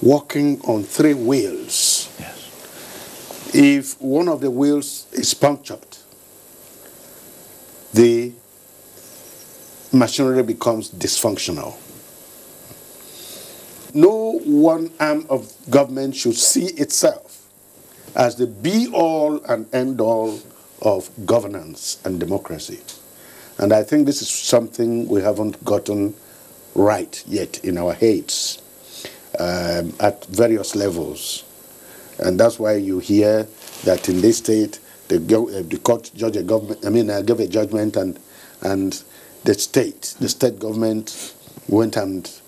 walking on three wheels. Yes. If one of the wheels is punctured, the machinery becomes dysfunctional. No one arm of government should see itself as the be-all and end-all of governance and democracy. And I think this is something we haven't gotten right yet in our heads at various levels. And that's why you hear that in this state, the court judge a government, gave a judgment, and the state government went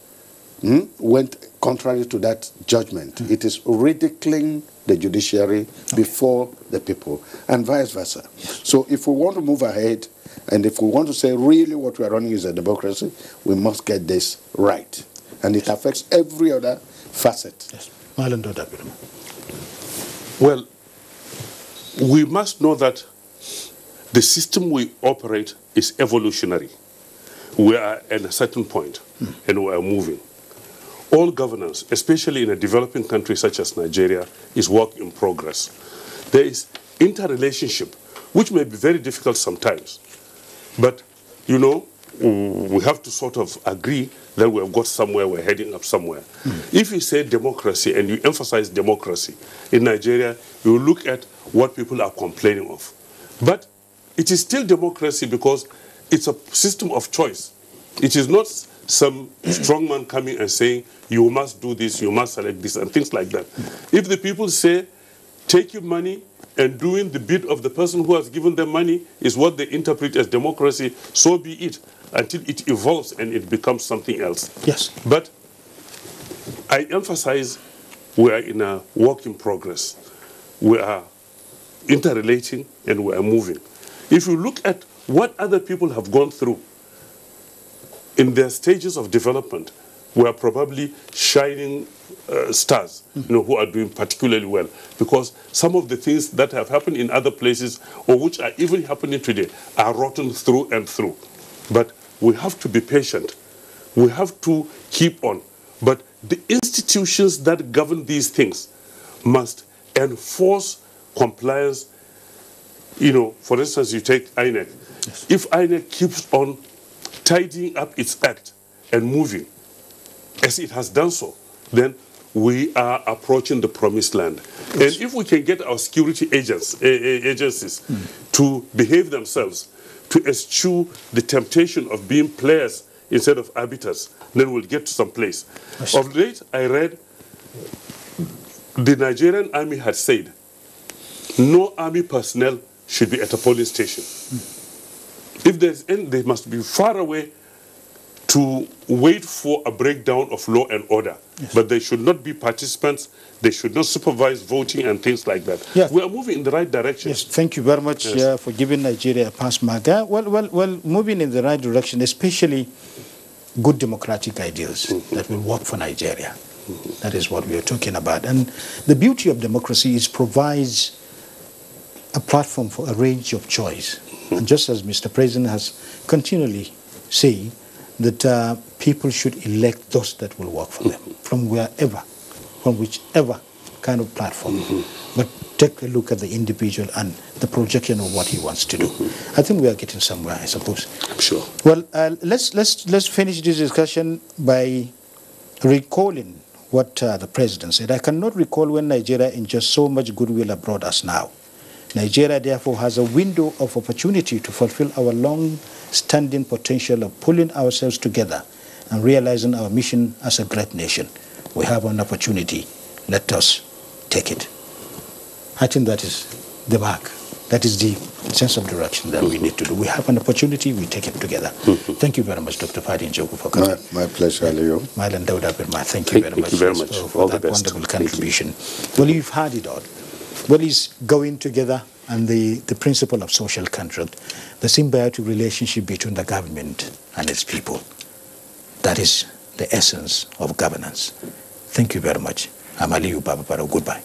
contrary to that judgment. It is ridiculing the judiciary before the people, and vice versa. So if we want to move ahead, and if we want to say really what we are running is a democracy, we must get this right. And it affects every other facet. Yes. Well, we must know that the system we operate is evolutionary. We are at a certain point, and we are moving. All governance, especially in a developing country such as Nigeria, is work in progress. There is interrelationship, which may be very difficult sometimes. But, you know, we have to sort of agree that we have got somewhere, we're heading up somewhere. If you say democracy and you emphasize democracy in Nigeria, you look at what people are complaining of. But it is still democracy because it's a system of choice. It is not some strongman coming and saying, you must do this, you must select this, and things like that. If the people say, take your money, and doing the bid of the person who has given them money is what they interpret as democracy, so be it, until it evolves and it becomes something else. Yes. But I emphasize we are in a work in progress. We are interrelating and we are moving. If you look at what other people have gone through in their stages of development, we are probably shining stars, who are doing particularly well. Because some of the things that have happened in other places, or which are even happening today, are rotten through and through. But we have to be patient. We have to keep on. But the institutions that govern these things must enforce compliance. You know, for instance, you take INEC. Yes. If INEC keeps on tidying up its act and moving, as it has done so, then we are approaching the promised land. Yes. And if we can get our security agencies to behave themselves, to eschew the temptation of being players instead of arbiters, then we'll get to some place. Yes. Of late, I read the Nigerian army had said no army personnel should be at a polling station. If there's any, they must be far away to wait for a breakdown of law and order. Yes. But they should not be participants. They should not supervise voting and things like that. Yes. We are moving in the right direction. Yes, thank you very much for giving Nigeria a pass, Maga. Well, moving in the right direction, especially good democratic ideals that will work for Nigeria. That is what we are talking about. And the beauty of democracy is provides a platform for a range of choice. And just as Mr. President has continually said, that people should elect those that will work for them, from wherever, from whichever kind of platform. But take a look at the individual and the projection of what he wants to do. I think we are getting somewhere, I suppose. I'm sure. Well, let's finish this discussion by recalling what the President said. I cannot recall when Nigeria enjoys so much goodwill abroad as now. Nigeria, therefore, has a window of opportunity to fulfill our long-standing potential of pulling ourselves together and realizing our mission as a great nation. We have an opportunity. Let us take it. I think that is the mark. That is the sense of direction that we need to do. We have an opportunity. We take it together. Thank you very much, Dr. Fadi Njoku, for coming. My pleasure, Leo. Mylan Dauda Birma, thank you very much for that wonderful contribution. Well, you've heard it all. What is going together and the principle of social contract, the symbiotic relationship between the government and its people. That is the essence of governance. Thank you very much. I'm Aliyu Babaparo. Goodbye.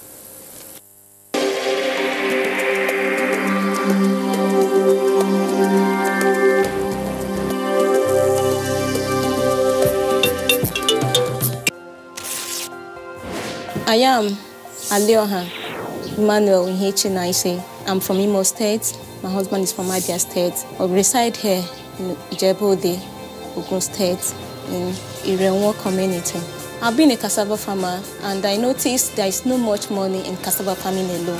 I am Alioha Emmanuel Nhechinaise. I'm from Imo State. My husband is from Abia State. I reside here in Ijebode, Ogun State, in Irenwo community. I've been a cassava farmer, and I noticed there is not much money in cassava farming alone.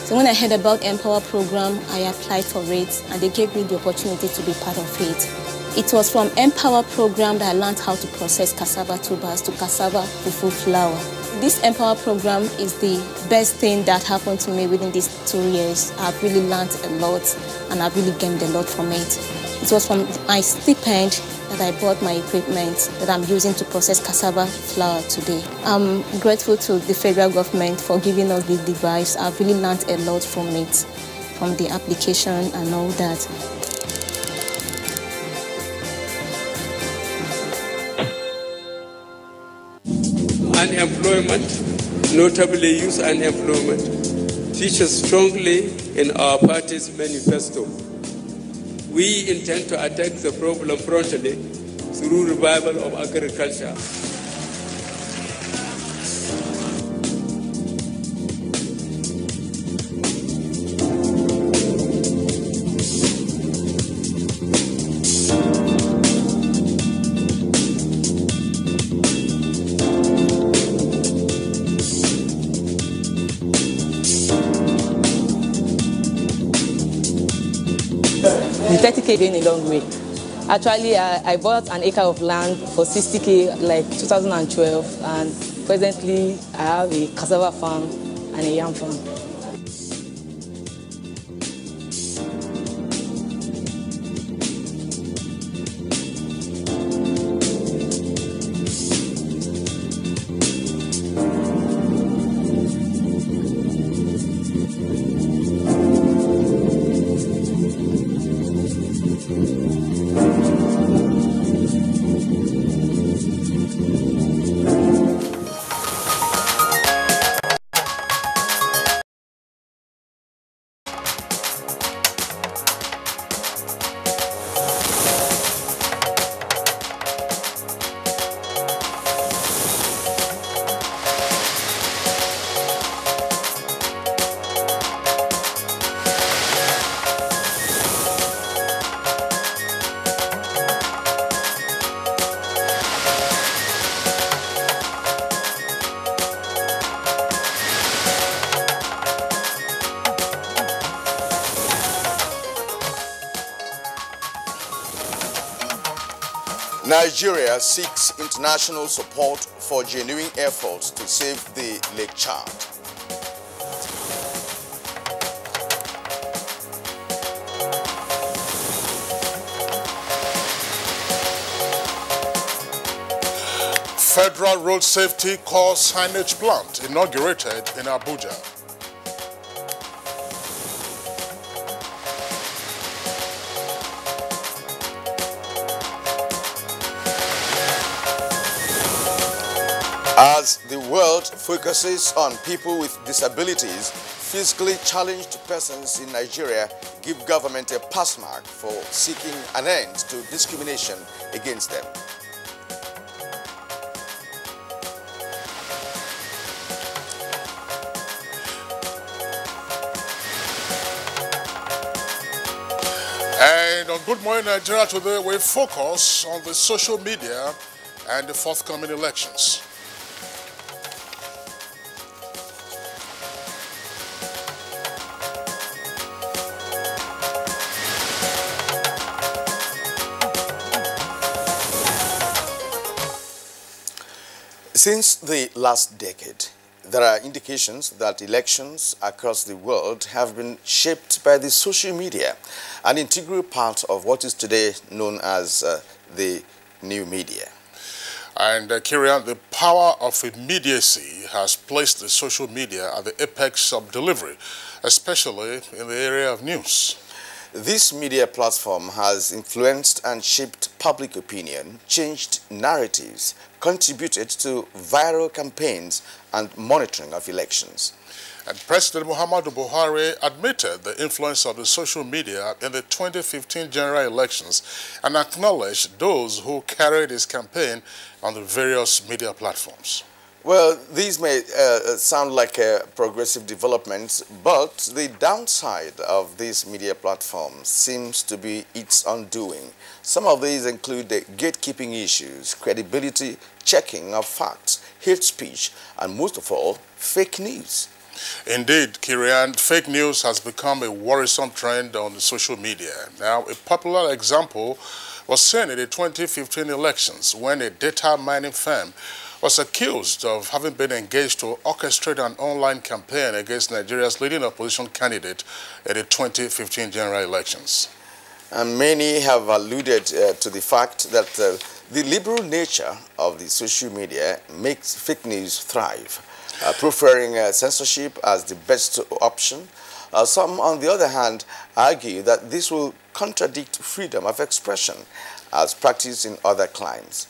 So when I heard about Empower program, I applied for it, and they gave me the opportunity to be part of it. It was from Empower program that I learned how to process cassava tubers to cassava fufu flour. This Empower program is the best thing that happened to me within these 2 years. I've really learned a lot, and I've really gained a lot from it. It was from my stipend that I bought my equipment that I'm using to process cassava flour today. I'm grateful to the federal government for giving us this device. I've really learned a lot from it, from the application and all that. Unemployment, notably youth unemployment, features strongly in our party's manifesto. We intend to attack the problem promptly through revival of agriculture. The 30K going a long way. Actually, I bought an acre of land for 60K like 2012, and presently I have a cassava farm and a yam farm. Nigeria seeks international support for genuine efforts to save the Lake Chad. Federal Road Safety Core Signage Plant inaugurated in Abuja. As the world focuses on people with disabilities, physically challenged persons in Nigeria give government a pass mark for seeking an end to discrimination against them. And on Good Morning Nigeria today, we focus on the social media and the forthcoming elections. Since the last decade, there are indications that elections across the world have been shaped by the social media, an integral part of what is today known as the new media. And Kirian, the power of immediacy has placed the social media at the apex of delivery, especially in the area of news. This media platform has influenced and shaped public opinion, changed narratives, contributed to viral campaigns and monitoring of elections. And President Muhammadu Buhari admitted the influence of the social media in the 2015 general elections and acknowledged those who carried his campaign on the various media platforms. Well, these may sound like progressive developments, but the downside of these media platforms seems to be its undoing. Some of these include the gatekeeping issues, credibility, checking of facts, hate speech, and most of all, fake news. Indeed, Kirian, fake news has become a worrisome trend on the social media. Now, a popular example was seen in the 2015 elections when a data mining firm was accused of having been engaged to orchestrate an online campaign against Nigeria's leading opposition candidate at the 2015 general elections. And many have alluded to the fact that the liberal nature of the social media makes fake news thrive, preferring censorship as the best option. Some, on the other hand, argue that this will contradict freedom of expression as practiced in other climes.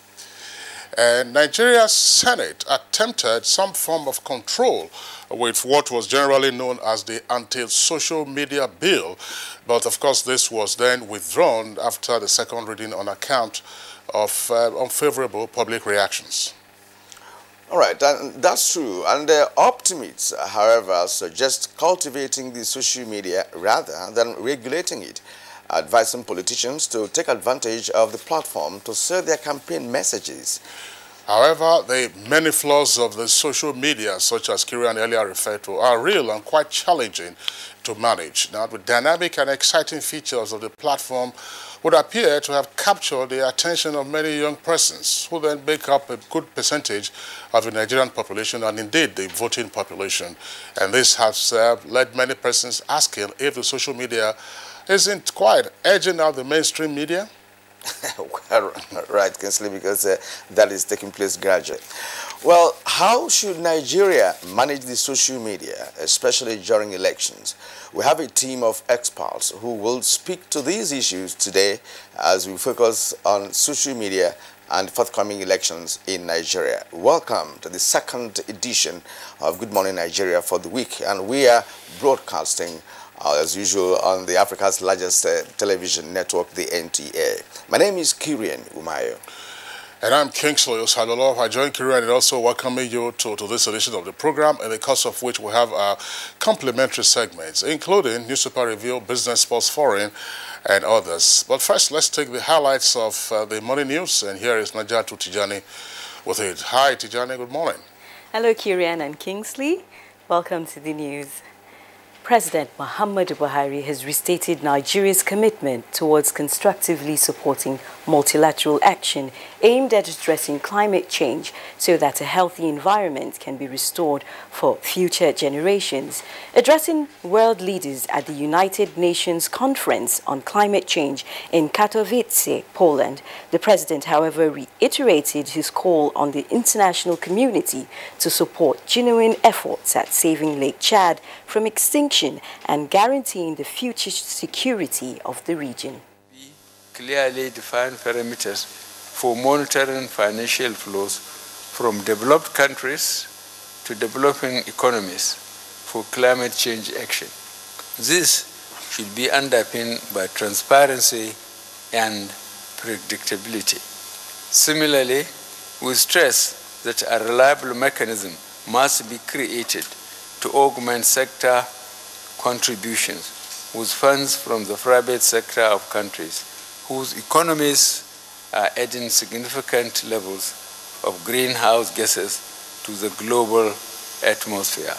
Nigeria's Senate attempted some form of control with what was generally known as the anti-social media bill, but of course this was then withdrawn after the second reading on account of unfavorable public reactions. All right, that's true. And optimists, however, suggest cultivating the social media rather than regulating it, advising politicians to take advantage of the platform to sell their campaign messages. However, the many flaws of the social media, such as Kirian earlier referred to, are real and quite challenging to manage. Now, the dynamic and exciting features of the platform would appear to have captured the attention of many young persons, who then make up a good percentage of the Nigerian population and indeed the voting population. And this has led many persons asking if the social media isn't quite edging out the mainstream media. Right, Kinsley, because that is taking place gradually. Well, how should Nigeria manage the social media, especially during elections? We have a team of experts who will speak to these issues today as we focus on social media and forthcoming elections in Nigeria. Welcome to the second edition of Good Morning Nigeria for the week, and we are broadcasting as usual on the Africa's largest television network, the NTA. My name is Kirian Umayo. And I'm Kingsley Osalolo. I join Kirian and also welcoming you to this edition of the program, in the course of which we have our complementary segments, including newspaper review, business, sports, foreign, and others. But first, let's take the highlights of the morning news, and here is Najatu Tijani with it. Hi, Tijani, good morning. Hello, Kirian and Kingsley. Welcome to the news. President Muhammadu Buhari has restated Nigeria's commitment towards constructively supporting multilateral action aimed at addressing climate change so that a healthy environment can be restored for future generations. Addressing world leaders at the United Nations Conference on Climate Change in Katowice, Poland, the president, however, reiterated his call on the international community to support genuine efforts at saving Lake Chad from extinction and guaranteeing the future security of the region. Clearly defined parameters for monitoring financial flows from developed countries to developing economies for climate change action. This should be underpinned by transparency and predictability. Similarly, we stress that a reliable mechanism must be created to augment sector contributions with funds from the private sector of countries whose economies are adding significant levels of greenhouse gases to the global atmosphere.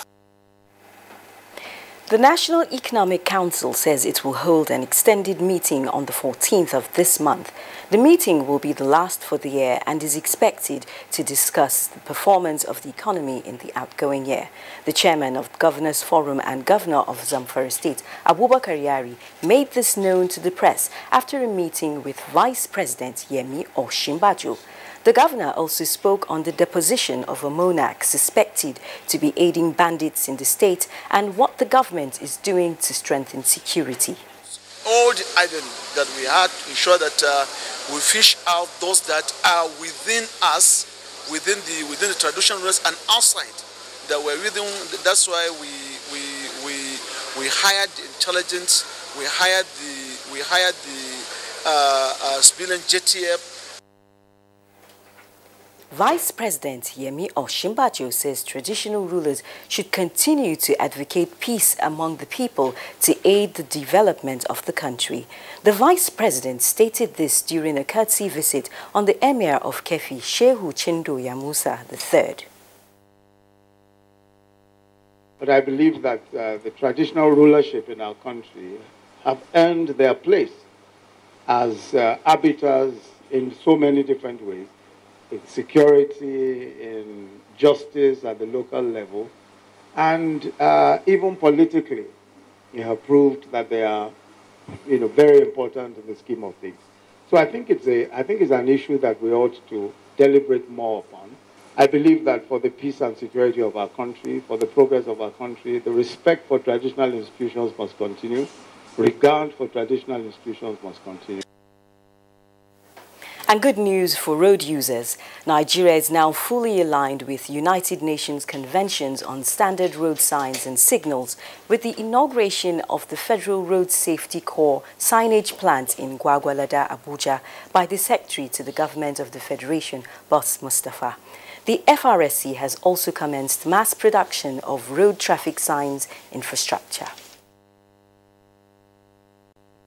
The National Economic Council says it will hold an extended meeting on the 14th of this month. The meeting will be the last for the year and is expected to discuss the performance of the economy in the outgoing year. The chairman of Governors Forum and Governor of Zamfara State, Abubakar Yari, made this known to the press after a meeting with Vice President Yemi Osinbajo. The governor also spoke on the deposition of a monarch suspected to be aiding bandits in the state and what the government is doing to strengthen security. All the items that we had to ensure that we fish out those that are within us, within the traditional race and outside. That we're within. That's why we hired the intelligence, we hired the civilian JTF. Vice President Yemi Osinbajo says traditional rulers should continue to advocate peace among the people to aid the development of the country. The Vice President stated this during a courtesy visit on the Emir of Kefi, Shehu Chindo Yamusa III. But I believe that the traditional rulership in our country have earned their place as arbiters in so many different ways, in security, in justice at the local level, and even politically, they have proved that they are, very important in the scheme of things. So I think it's an issue that we ought to deliberate more upon. I believe that for the peace and security of our country, for the progress of our country, the respect for traditional institutions must continue. Regard for traditional institutions must continue. And good news for road users. Nigeria is now fully aligned with United Nations Conventions on Standard Road Signs and Signals with the inauguration of the Federal Road Safety Corps signage plant in Gwagwalada, Abuja by the Secretary to the Government of the Federation, Boss Mustafa. The FRSC has also commenced mass production of road traffic signs infrastructure.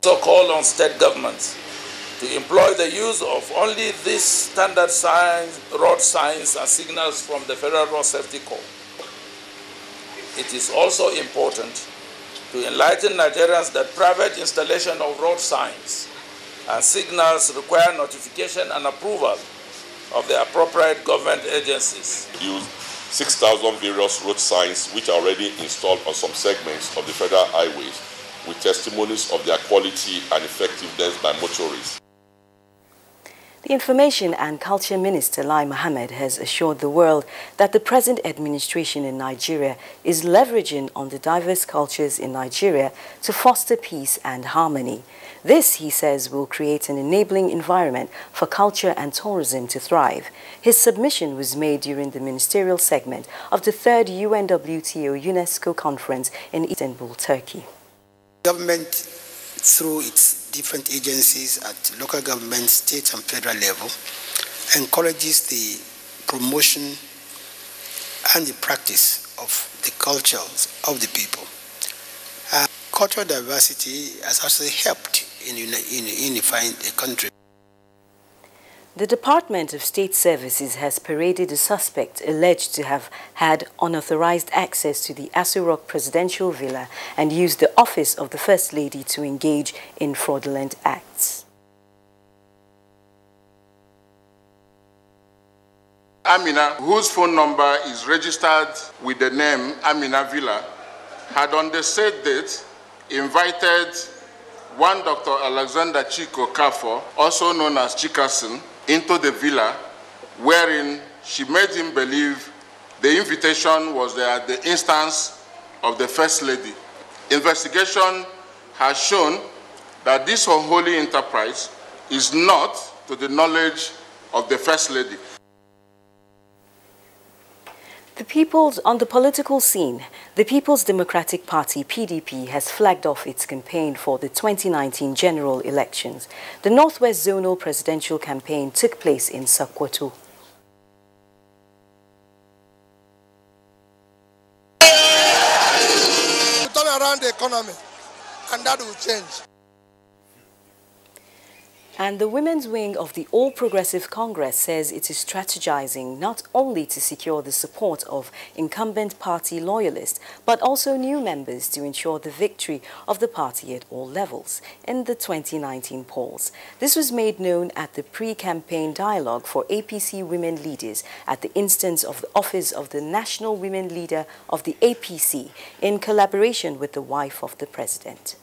So call on state governments to employ the use of only these standard signs, road signs and signals from the Federal Road Safety Corps. It is also important to enlighten Nigerians that private installation of road signs and signals require notification and approval of the appropriate government agencies. Use 6,000 various road signs which are already installed on some segments of the federal highways with testimonies of their quality and effectiveness by motorists. The Information and Culture Minister, Lai Mohammed, has assured the world that the present administration in Nigeria is leveraging on the diverse cultures in Nigeria to foster peace and harmony. This, he says, will create an enabling environment for culture and tourism to thrive. His submission was made during the ministerial segment of the 3rd UNWTO UNESCO conference in Istanbul, Turkey. Government, through its different agencies at local government, state and federal level, encourages the promotion and the practice of the cultures of the people. Cultural diversity has also helped in unifying the country. The Department of State Services has paraded a suspect alleged to have had unauthorized access to the Aso Rock presidential villa and used the office of the First Lady to engage in fraudulent acts. Amina, whose phone number is registered with the name Amina Villa, had on the said date invited one Dr. Alexander Chiko Kafo, also known as Chikasin, into the villa, wherein she made him believe the invitation was at the instance of the First Lady. Investigation has shown that this unholy enterprise is not to the knowledge of the First Lady. On the political scene, the People's Democratic Party, PDP, has flagged off its campaign for the 2019 general elections. The Northwest Zonal presidential campaign took place in Sokoto. Turn around the economy, and that will change. And the women's wing of the All Progressive Congress says it is strategizing not only to secure the support of incumbent party loyalists, but also new members to ensure the victory of the party at all levels in the 2019 polls. This was made known at the pre-campaign dialogue for APC women leaders at the instance of the Office of the National Women Leader of the APC in collaboration with the wife of the president.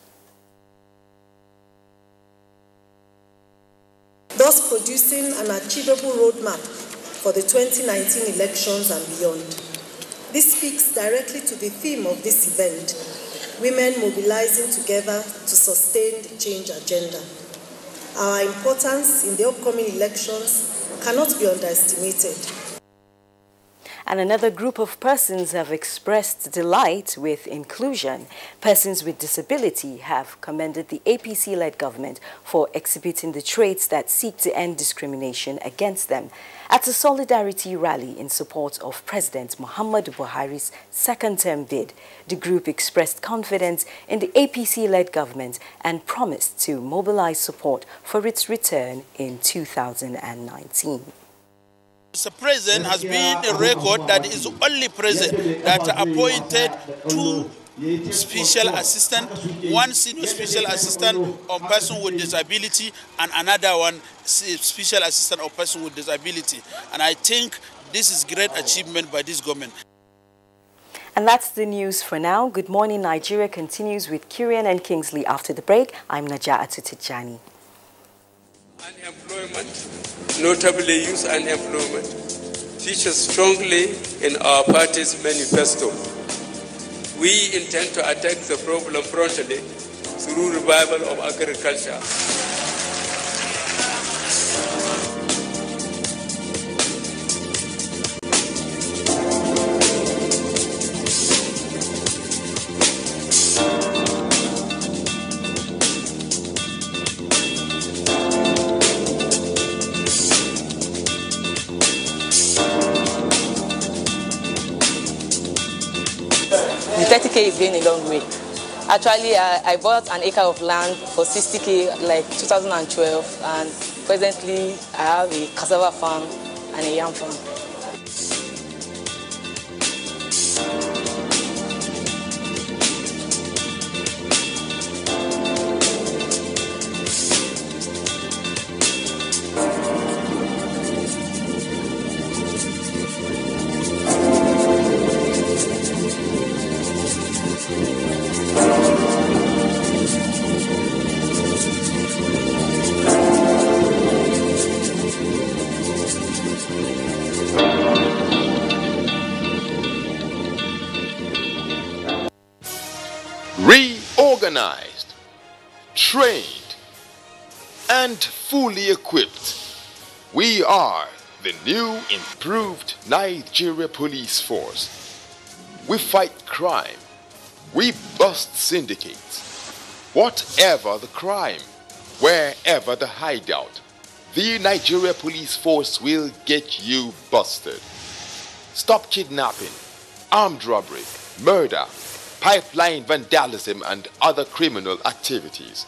Thus producing an achievable roadmap for the 2019 elections and beyond. This speaks directly to the theme of this event, women mobilizing together to sustain the change agenda. Our importance in the upcoming elections cannot be underestimated. And another group of persons have expressed delight with inclusion. Persons with disability have commended the APC-led government for exhibiting the traits that seek to end discrimination against them. At a solidarity rally in support of President Muhammadu Buhari's second-term bid, the group expressed confidence in the APC-led government and promised to mobilize support for its return in 2019. The president has been a record that is only president that appointed 2 special assistant, 1 senior special assistant of person with disability and another one special assistant of person with disability. And I think this is great achievement by this government. And that's the news for now. Good Morning Nigeria continues with Kirian and Kingsley after the break. I'm Naja'atu Tijani. Unemployment, notably youth unemployment, features strongly in our party's manifesto. We intend to attack the problem promptly through revival of agriculture. The 30K is going a long way. Actually, I bought an acre of land for 60K like 2012, and presently I have a cassava farm and a yam farm. Reorganized, trained, and fully equipped, we are the new improved Nigeria Police Force. We fight crime, we bust syndicates. Whatever the crime, wherever the hideout, the Nigeria Police Force will get you busted. Stop kidnapping, armed robbery, murder, pipeline vandalism, and other criminal activities.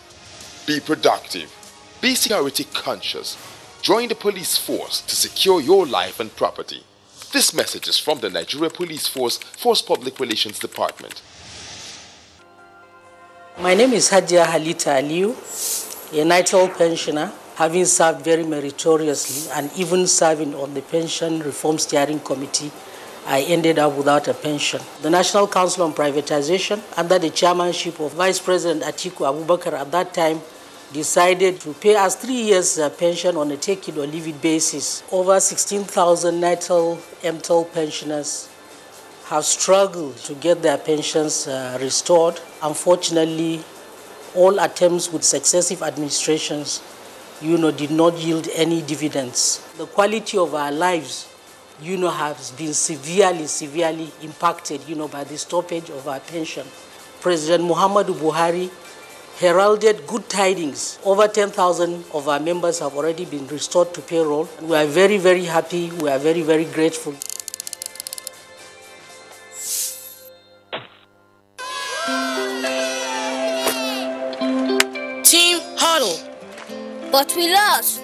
Be productive. Be security conscious. Join the police force to secure your life and property. This message is from the Nigeria Police Force Public Relations Department. My name is Hadia Halita Aliu, a NITEL pensioner, having served very meritoriously and even serving on the Pension Reform Steering Committee. I ended up without a pension. The National Council on Privatization, under the chairmanship of Vice President Atiku Abubakar at that time, decided to pay us 3 years pension on a take it or leave it basis. Over 16,000 NITEL MTEL pensioners have struggled to get their pensions restored. Unfortunately, all attempts with successive administrations, did not yield any dividends. The quality of our lives has been severely impacted, by the stoppage of our pension. President Muhammadu Buhari heralded good tidings. Over 10,000 of our members have already been restored to payroll. We are very, very happy. We are very, very grateful. Team huddle. But we lost.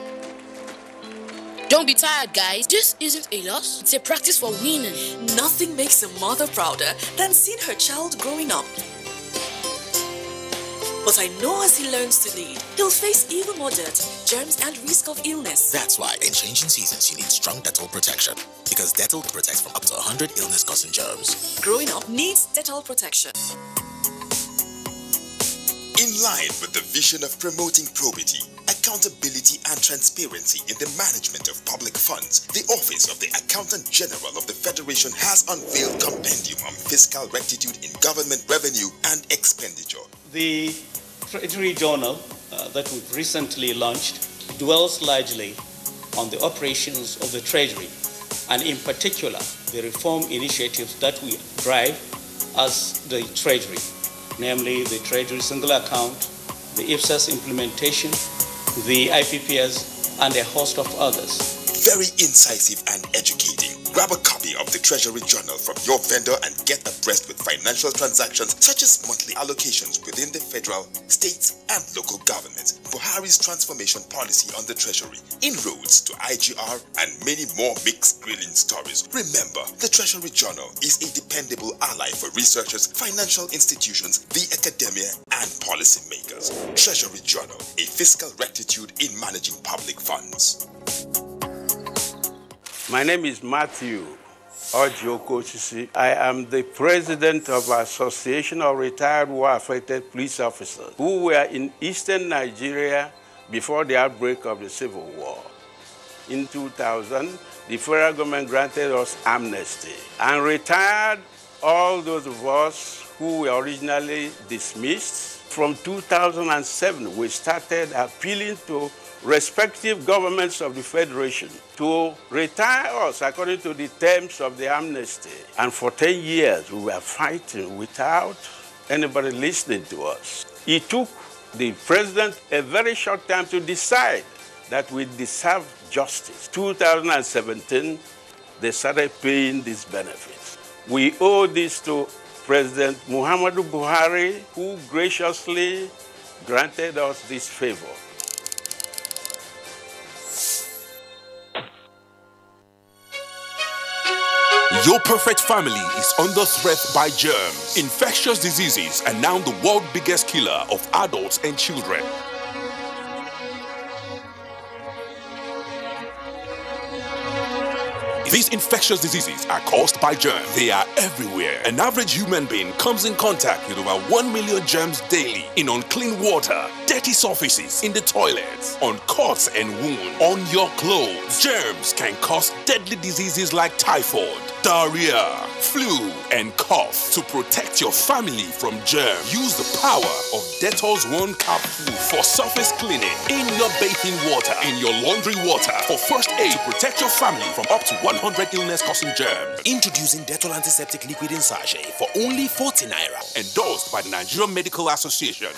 Don't be tired, guys. This isn't a loss. It's a practice for winning. Nothing makes a mother prouder than seeing her child growing up. But I know as he learns to lead, he'll face even more dirt, germs, and risk of illness. That's why in changing seasons, you need strong Dettol protection. Because Dettol protects from up to 100 illness-causing germs. Growing up needs Dettol protection. In line with the vision of promoting probity, accountability and transparency in the management of public funds, the Office of the Accountant General of the Federation has unveiled Compendium on Fiscal Rectitude in Government Revenue and Expenditure. The Treasury Journal that we've recently launched dwells largely on the operations of the Treasury and in particular, the reform initiatives that we drive as the Treasury, namely the Treasury Single Account, the IPSAS implementation, the IPPS, and a host of others. Very incisive and educating. Grab a copy of the Treasury Journal from your vendor and get abreast with financial transactions such as monthly allocations within the federal, state, and local governments, Buhari's transformation policy on the Treasury, inroads to IGR, and many more mixed grilling stories. Remember, the Treasury Journal is a dependable ally for researchers, financial institutions, the academia, and policymakers. Treasury Journal, a fiscal rectitude in managing public funds. My name is Matthew Ojiokosisi. I am the president of Association of Retired War-Affected Police Officers who were in eastern Nigeria before the outbreak of the Civil War. In 2000, the federal government granted us amnesty and retired all those of us who were originally dismissed. From 2007, we started appealing to respective governments of the Federation to retire us according to the terms of the amnesty. And for 10 years, we were fighting without anybody listening to us. It took the president a very short time to decide that we deserve justice. 2017, they started paying these benefits. We owe this to President Muhammadu Buhari, who graciously granted us this favor. Your perfect family is under threat by germs. Infectious diseases are now the world's biggest killer of adults and children. These infectious diseases are caused by germs. They are everywhere. An average human being comes in contact with over 1 million germs daily in unclean water, dirty surfaces, in the toilets, on cuts and wounds, on your clothes. Germs can cause deadly diseases like typhoid, diarrhea, flu, and cough. To protect your family from germs, use the power of Dettol's One Capsule for surface cleaning in your bathing water, in your laundry water, for first aid to protect your family from up to 100 illness-causing germs. Introducing Dettol Antiseptic Liquid in Sachet for only 40 naira. Endorsed by the Nigerian Medical Association.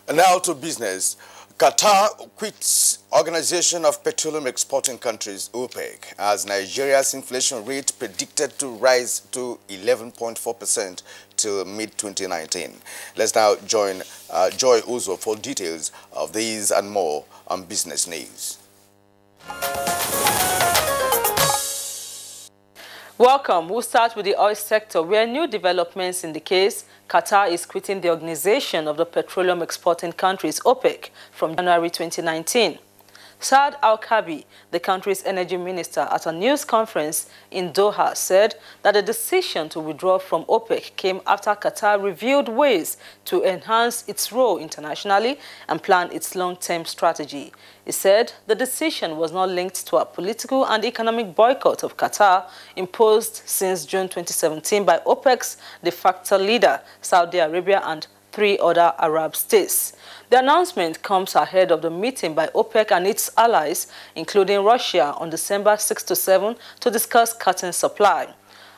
And now to business. Qatar quits Organization of Petroleum Exporting Countries, OPEC, as Nigeria's inflation rate predicted to rise to 11.4% till mid-2019. Let's now join Joy Uzo for details of these and more on business news. Welcome. We'll start with the oil sector, where new developments indicate Qatar is quitting the Organization of the Petroleum Exporting Countries, OPEC, from January 2019. Saad Al-Kabi, the country's energy minister, at a news conference in Doha, said that the decision to withdraw from OPEC came after Qatar reviewed ways to enhance its role internationally and plan its long-term strategy. He said the decision was not linked to a political and economic boycott of Qatar imposed since June 2017 by OPEC's de facto leader, Saudi Arabia, and 3 other Arab states. The announcement comes ahead of the meeting by OPEC and its allies, including Russia, on December 6 to 7 to discuss cutting supply.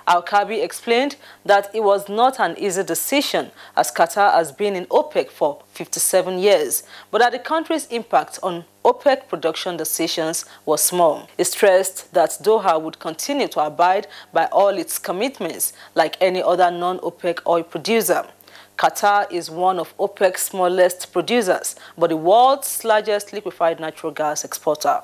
Al-Kabi explained that it was not an easy decision, as Qatar has been in OPEC for 57 years, but that the country's impact on OPEC production decisions was small. He stressed that Doha would continue to abide by all its commitments like any other non-OPEC oil producer. Qatar is one of OPEC's smallest producers, but the world's largest liquefied natural gas exporter.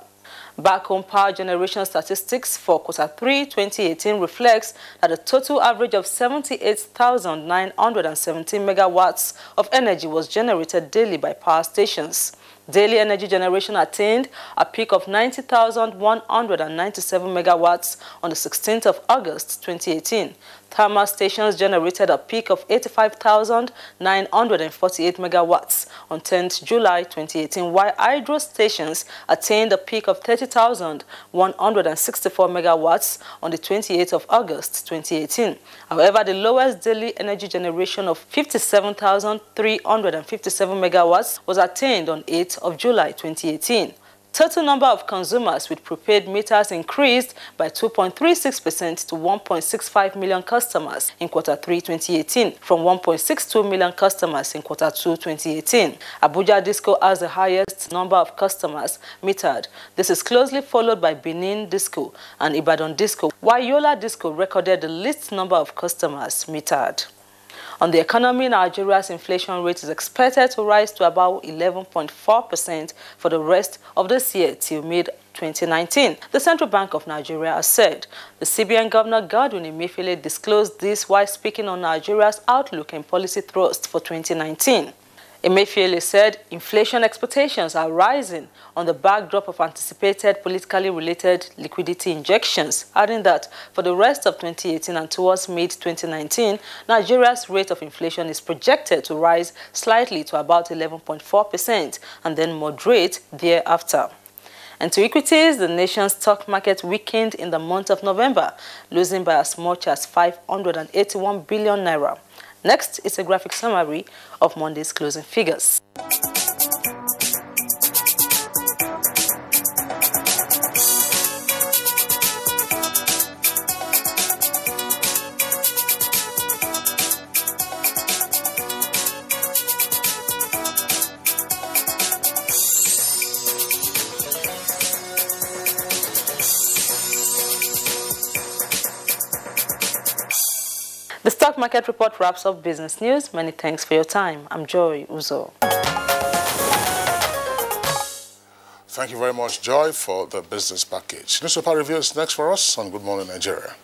Back home power generation statistics for Q3 2018 reflects that a total average of 78,917 megawatts of energy was generated daily by power stations. Daily energy generation attained a peak of 90,197 megawatts on the 16th of August 2018, Thermal stations generated a peak of 85,948 megawatts on 10th July 2018, while hydro stations attained a peak of 30,164 megawatts on the 28th of August 2018. However, the lowest daily energy generation of 57,357 megawatts was attained on 8th of July 2018. Total number of consumers with prepaid meters increased by 2.36% to 1.65 million customers in Q3 2018 from 1.62 million customers in Q2 2018. Abuja Disco has the highest number of customers metered. This is closely followed by Benin Disco and Ibadan Disco, while Yola Disco recorded the least number of customers metered. On the economy, Nigeria's inflation rate is expected to rise to about 11.4% for the rest of this year till mid-2019. The Central Bank of Nigeria has said. The CBN Governor Godwin Emefiele disclosed this while speaking on Nigeria's outlook and policy thrust for 2019. Emefiele said inflation expectations are rising on the backdrop of anticipated politically related liquidity injections, adding that for the rest of 2018 and towards mid-2019, Nigeria's rate of inflation is projected to rise slightly to about 11.4% and then moderate thereafter. And to equities, the nation's stock market weakened in the month of November, losing by as much as 581 billion naira. Next is a graphic summary of Monday's closing figures. The stock market report wraps up business news. Many thanks for your time. I'm Joy Uzo. Thank you very much, Joy, for the business package. Newspaper review is next for us on Good Morning Nigeria.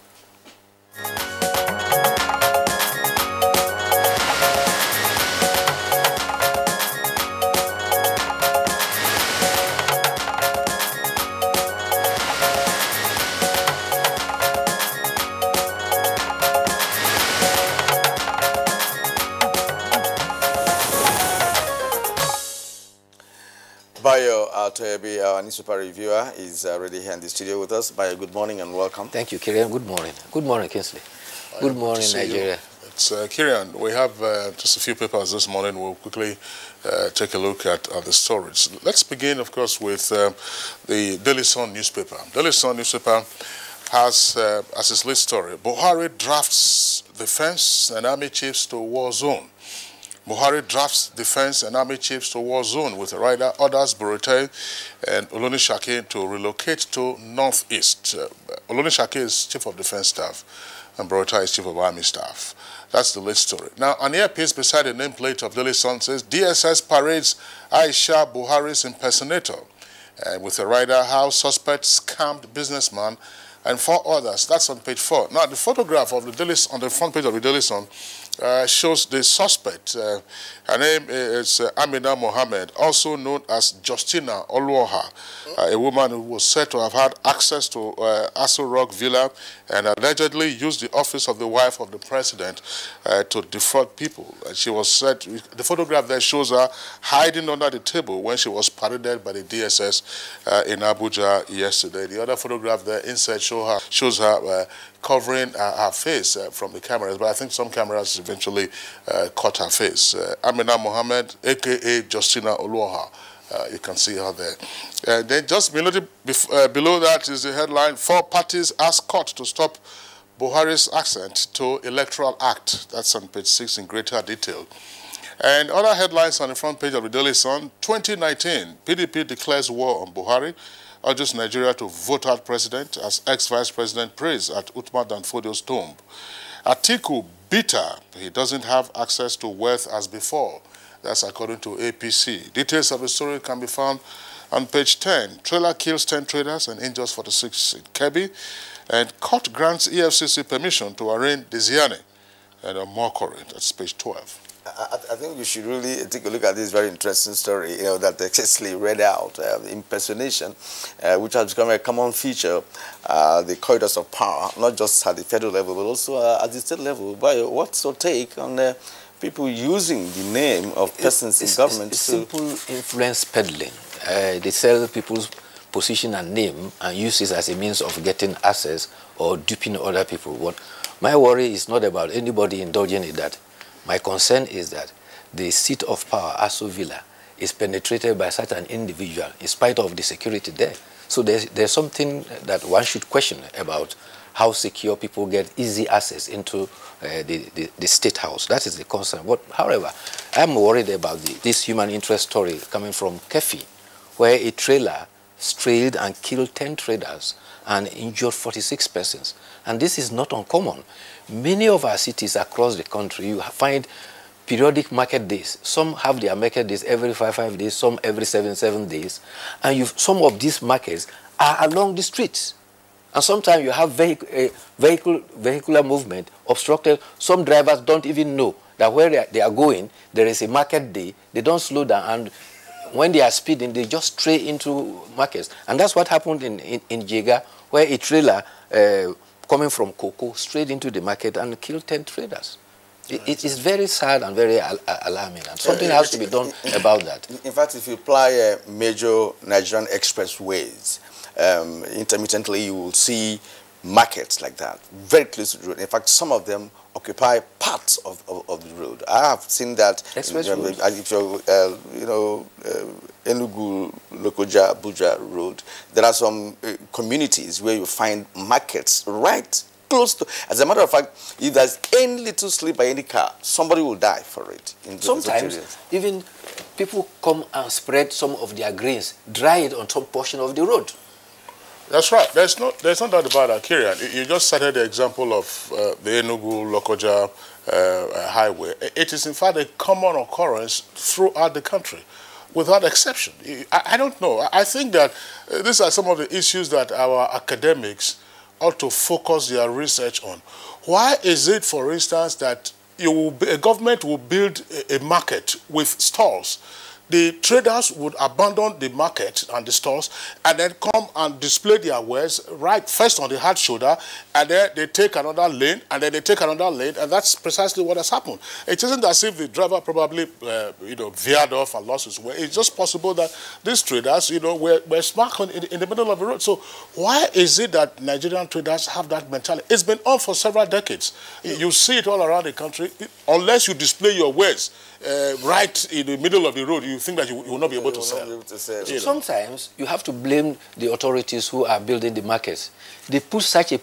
Bayo Toyebi, our newspaper reviewer, is already here in the studio with us. Bayo, good morning and welcome. Thank you, Kirian. Good morning. Good morning, Kingsley. Good morning, Nigeria. It's Kirian. We have just a few papers this morning. We'll quickly take a look at the stories. Let's begin, of course, with the Daily Sun newspaper. Daily Sun newspaper has, as its lead story, Buhari drafts defense and army chiefs to war zone. Buhari drafts defense and army chiefs to war zone with rider orders Burute and Olonisake to relocate to northeast. Olonisake is chief of defense staff and Burute is chief of army staff. That's the lead story. Now, an earpiece beside the nameplate of Daily Sun says DSS parades Aisha Buhari's impersonator. With a rider, how suspect scammed businessman and 4 others. That's on page 4. Now, the photograph of the Daily Sun, on the front page of the Daily Sun, shows the suspect. Her name is Amina Mohammed, also known as Justina Oluoha, a woman who was said to have had access to Aso Rock Villa and allegedly used the office of the wife of the president to defraud people. She was said, the photograph there shows her hiding under the table when she was paraded by the DSS in Abuja yesterday. The other photograph there inside shows her covering her face from the cameras, but I think some cameras eventually caught her face. Amina Mohammed, a.k.a. Justina Oluoha. You can see her there. Then just below that is the headline, 4 parties ask court to stop Buhari's assent to Electoral Act. That's on page 6 in greater detail. And other headlines on the front page of the Daily Sun, 2019, PDP declares war on Buhari, urges Nigeria to vote out president as ex-vice president prays at Uthman Danfodio's tomb. Atiku bitter, he doesn't have access to wealth as before. That's according to APC. Details of the story can be found on page 10. Trailer kills 10 traders and injures 46 in Kebbi. And court grants EFCC permission to arraign Desiane and a mockery. That's page 12. I think we should really take a look at this very interesting story, that Cecily read out, impersonation, which has become a common feature, the corridors of power, not just at the federal level, but also at the state level. But what's your take on people using the name of persons in government? It's simple influence peddling. They sell people's position and name and use it as a means of getting access or duping other people. What my worry is not about anybody indulging in that. My concern is that the seat of power, Aso Villa, is penetrated by such an individual in spite of the security there. So there's something that one should question about how secure people get easy access into the state house. That is the concern. But, however, I'm worried about this human interest story coming from Kefi, where a trailer strayed and killed 10 traders and injured 46 persons. And this is not uncommon. Many of our cities across the country, you find periodic market days. Some have their market days every 5 days, some every 7 days. And some of these markets are along the streets. And sometimes you have vehicular movement obstructed. Some drivers don't even know that where they are going, there is a market day. They don't slow down. And when they are speeding, they just stray into markets. And that's what happened in Jega, where a trailer coming from Cocoa straight into the market and killed 10 traders. It is very sad and very alarming, and something has to be done about that. In fact, if you apply major Nigerian expressways, intermittently you will see markets like that, very close to the road. In fact, some of them occupy parts of the road. I have seen that. Enugu, Lokoja, Abuja road, there are some communities where you find markets right close to. As a matter of fact, if there's any little slip by any car, somebody will die for it. Sometimes even people come and spread some of their grains, dry it on some portion of the road. That's right. There's no doubt about that, Kirian. You just cited the example of the Enugu-Lokoja highway. It is, in fact, a common occurrence throughout the country, without exception. I don't know. I think that these are some of the issues that our academics ought to focus their research on. Why is it, for instance, that a government will build a market with stalls? The traders would abandon the market and the stores and then come and display their wares right first on the hard shoulder, and then they take another lane, and then they take another lane, and that's precisely what has happened. It isn't as if the driver probably, veered off and lost his way. It's just possible that these traders, were smack in the middle of the road. So why is it that Nigerian traders have that mentality? It's been on for several decades. You see it all around the country. Unless you display your wares right in the middle of the road, you think that you will not be able to sell. Sometimes you have to blame the authorities who are building the markets. They put such a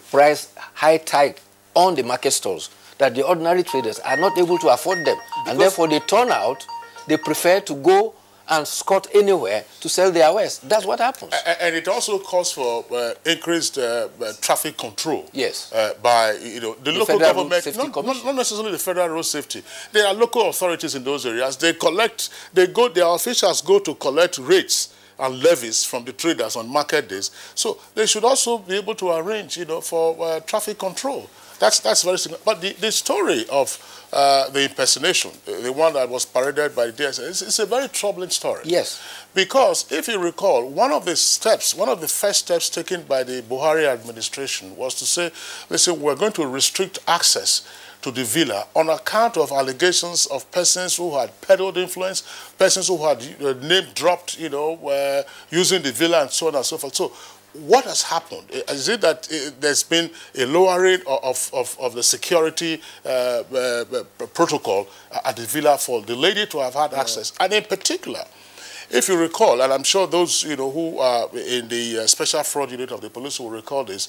high tag on the market stalls that the ordinary traders are not able to afford them. And therefore they turn out, they prefer to go and scot anywhere to sell their wares. That's what happens. And it also calls for increased traffic control. Yes. By the local government, not necessarily the federal road safety. There are local authorities in those areas. Their officials go to collect rates and levies from the traders on market days. So they should also be able to arrange, for traffic control. That's very significant. But the story of the impersonation, the one that was paraded by the DSS, it's a very troubling story. Yes. Because if you recall, one of the first steps taken by the Buhari administration was to say, listen, we're going to restrict access to the villa on account of allegations of persons who had peddled influence, persons who had name dropped, using the villa and so on and so forth. So what has happened? Is it that there's been a lowering of the security protocol at the villa for the lady to have had access? And in particular, if you recall, and I'm sure those who are in the special fraud unit of the police will recall this,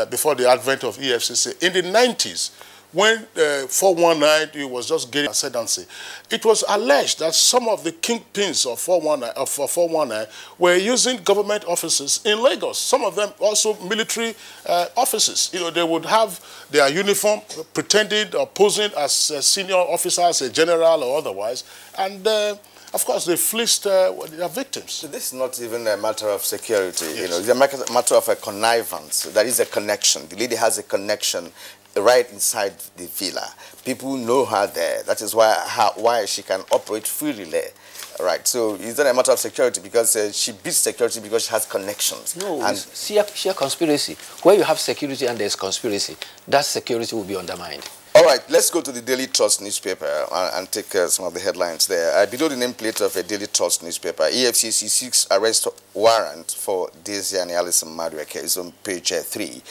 before the advent of EFCC, in the 90s, when 419 was just getting ascendancy, it was alleged that some of the kingpins of 419 were using government offices in Lagos. Some of them also military offices. They would have their uniform, pretending or posing as senior officers, a general or otherwise, and of course, they fleeced their victims. So this is not even a matter of security. Yes. It's a matter of a connivance. There is a connection. The lady has a connection right inside the villa. People know her there. That is why she can operate freely there. Right, so it's not a matter of security because she beats security because she has connections. No, and it's sheer conspiracy. Where you have security and there's conspiracy, that security will be undermined. All right, let's go to the Daily Trust newspaper and take some of the headlines there. Below the nameplate of a Daily Trust newspaper, EFCC seeks arrest warrant for Daisy and Alison Madueke is on page 3.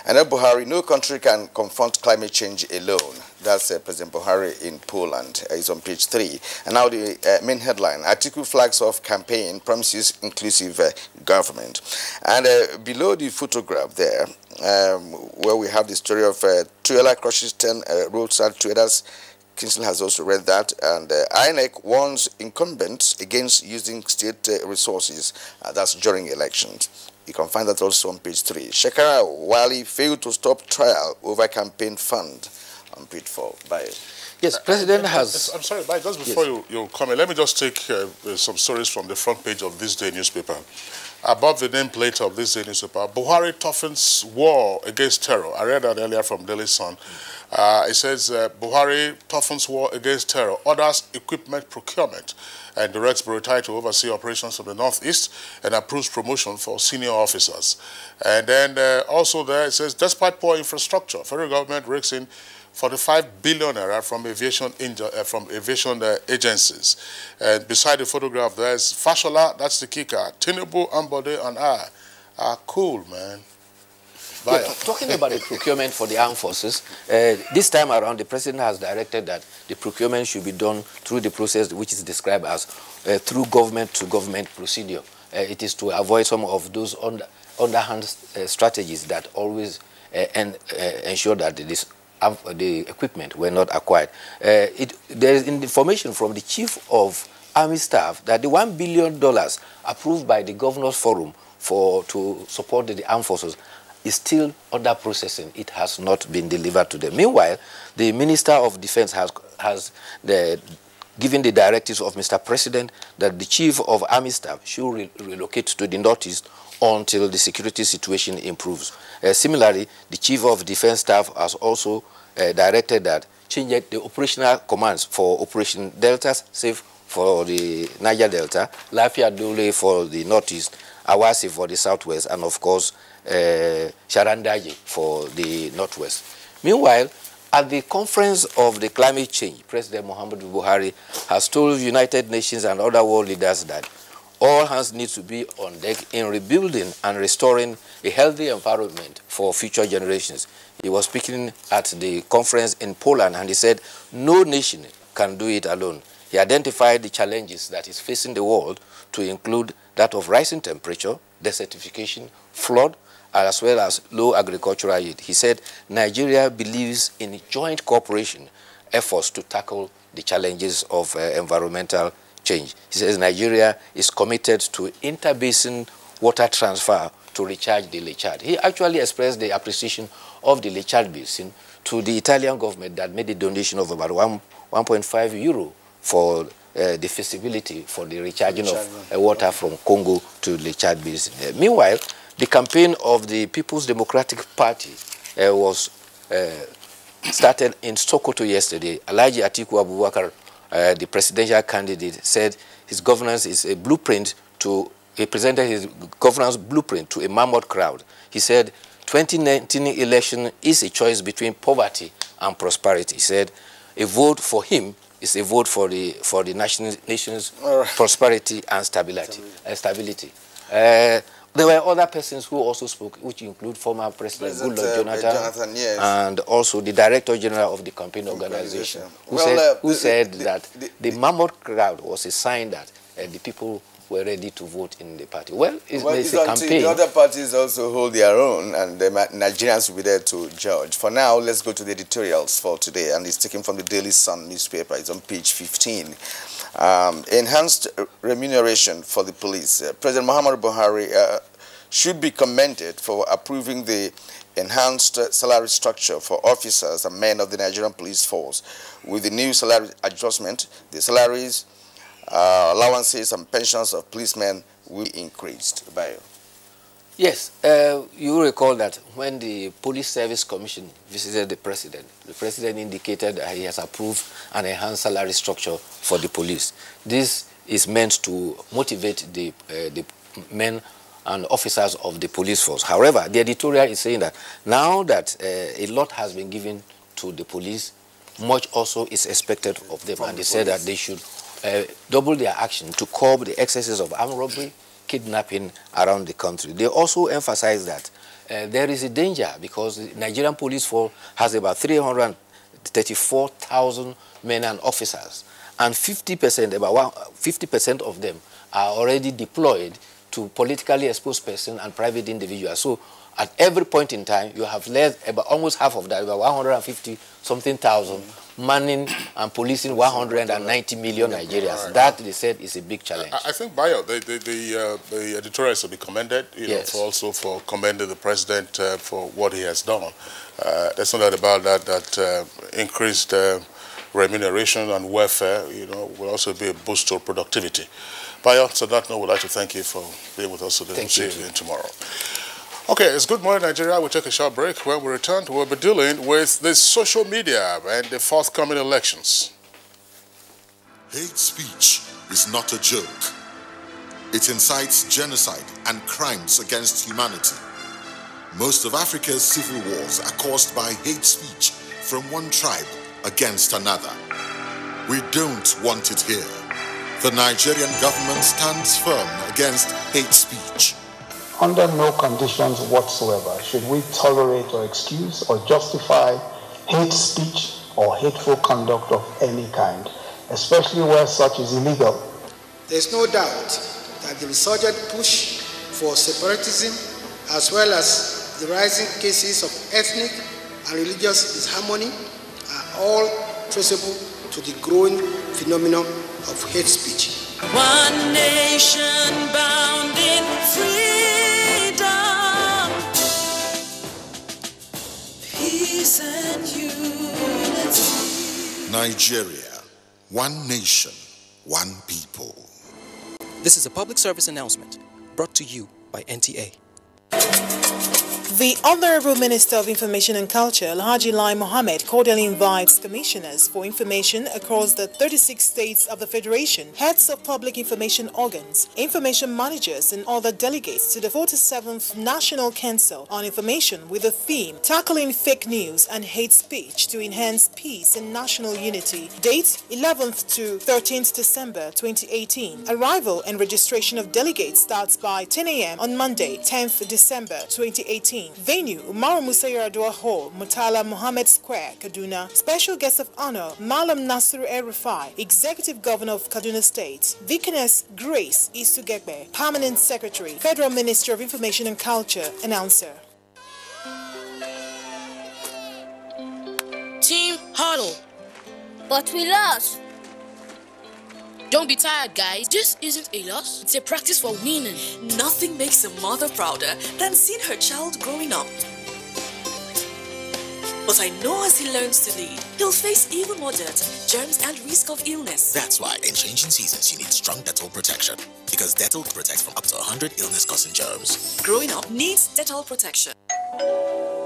And Buhari, no country can confront climate change alone. That's President Buhari in Poland is on page 3. And now the main headline, Atiku flags off campaign, promises inclusive government. And below the photograph there, where we have the story of trailer crushes 10 roadside traders. Kingsley has also read that. And INEC warns incumbents against using state resources. That's during elections. You can find that also on page 3. Shekara Wali failed to stop trial over campaign fund on page 4. Bye. Yes, President has... I'm sorry, but just before you comment, let me just take some stories from the front page of this day newspaper. Above the nameplate of this day newspaper, Buhari toughens war against terror. I read that earlier from Daily Sun. It says, Buhari toughens war against terror, orders equipment procurement, and directs Buratai to oversee operations from the northeast and approves promotion for senior officers. And then also there it says, despite poor infrastructure, federal government rakes in 45 billion from aviation agencies. And beside the photograph, there's Fashola, that's the kicker. Tinubu, Ambode, and I are cool, man. Yeah, talking about the procurement for the armed forces, this time around, the president has directed that the procurement should be done through the process which is described as through government-to-government procedure. It is to avoid some of those underhand strategies that always ensure that the equipment were not acquired. There is information from the Chief of Army Staff that the $1 billion approved by the Governors Forum to support the armed forces is still under processing. It has not been delivered to them. Meanwhile, the Minister of Defense has given the directives of Mr. President that the Chief of Army Staff should relocate to the northeast until the security situation improves. Similarly, the Chief of Defense Staff has also directed that change the operational commands for Operation Delta Safe for the Niger Delta, Lafia Dole for the northeast, Awasi for the southwest, and of course, Sharandaji for the northwest. Meanwhile, at the conference of the climate change, President Muhammadu Buhari has told United Nations and other world leaders that all hands need to be on deck in rebuilding and restoring a healthy environment for future generations. He was speaking at the conference in Poland and he said, no nation can do it alone. He identified the challenges that is facing the world to include that of rising temperature, desertification, flood, as well as low agricultural yield. He said Nigeria believes in joint cooperation efforts to tackle the challenges of environmental change. He says Nigeria is committed to interbasin water transfer to recharge the Lake Chad. He actually expressed the appreciation of the Lake Chad basin to the Italian government that made a donation of about 1.5 euro for the feasibility for the recharging of water from Congo to Lake Chad basin. Meanwhile, the campaign of the People's Democratic Party was started in Sokoto yesterday. Alhaji Atiku Abubakar, the presidential candidate, said his governance is a blueprint to, he presented his governance blueprint to a mammoth crowd. He said 2019 election is a choice between poverty and prosperity. He said a vote for him is a vote for the nation's prosperity and stability. There were other persons who also spoke, which include former President Goodluck Jonathan, yes, and also the Director General of the campaign organization, who said that the mammoth crowd was a sign that the people were ready to vote in the party. Well, it's a campaign. The other parties also hold their own, and the Nigerians will be there to judge. For now, let's go to the editorials for today, and it's taken from the Daily Sun newspaper. It's on page 15. Enhanced remuneration for the police. President Muhammadu Buhari should be commended for approving the enhanced salary structure for officers and men of the Nigerian police force. With the new salary adjustment, the salaries, allowances and pensions of policemen will be increased. Yes, you recall that when the Police Service Commission visited the President indicated that he has approved an enhanced salary structure for the police. This is meant to motivate the men and officers of the police force. However, the editorial is saying that now that a lot has been given to the police, much also is expected of them, and they said that they should double their action to curb the excesses of armed robbery, kidnapping around the country. They also emphasize that there is a danger because the Nigerian police force has about 334,000 men and officers, and 50%, about 50% of them are already deployed to politically exposed persons and private individuals. So at every point in time, you have led about almost half of that, about 150-something thousand, manning and policing 190 million Nigerians. Right. That, they said, is a big challenge. I think, Bayo, the editorial should be commended, yes, also for commending the President for what he has done. There's no doubt about that, increased remuneration and welfare, will also be a boost to productivity. Bayo, so that note, we'd like to thank you for being with us today. Thank you. See you again tomorrow. Okay, it's Good Morning Nigeria. We'll take a short break. When we return, we'll be dealing with the social media and the forthcoming elections. Hate speech is not a joke. It incites genocide and crimes against humanity. Most of Africa's civil wars are caused by hate speech from one tribe against another. We don't want it here. The Nigerian government stands firm against hate speech. Under no conditions whatsoever should we tolerate or excuse or justify hate speech or hateful conduct of any kind, especially where such is illegal. There is no doubt that the resurgent push for separatism, as well as the rising cases of ethnic and religious disharmony, are all traceable to the growing phenomenon of hate speech. One nation bound in freedom, peace and unity. Nigeria, one nation, one people. This is a public service announcement brought to you by NTA. The Honorable Minister of Information and Culture, Alhaji Lai Mohammed, cordially invites commissioners for information across the 36 states of the Federation, heads of public information organs, information managers, and other delegates to the 47th National Council on Information with the theme Tackling Fake News and Hate Speech to Enhance Peace and National Unity. Date 11th to 13th December 2018. Arrival and registration of delegates starts by 10 a.m. on Monday, 10th December 2018. Venue, Umaru Musa Yaradua Hall, Murtala Mohammed Square, Kaduna. Special guest of honor, Malam Nasiru El-Rufai, Executive Governor of Kaduna State. Deaconess Grace Isugekbe, Permanent Secretary, Federal Ministry of Information and Culture. Announcer. Team huddle. But we lost. Don't be tired, guys. This isn't a loss. It's a practice for winning. Nothing makes a mother prouder than seeing her child growing up. But I know as he learns to lead, he'll face even more dirt, germs, and risk of illness. That's why in changing seasons, you need strong Dettol protection. Because Dettol protects from up to 100 illness-causing germs. Growing up needs Dettol protection.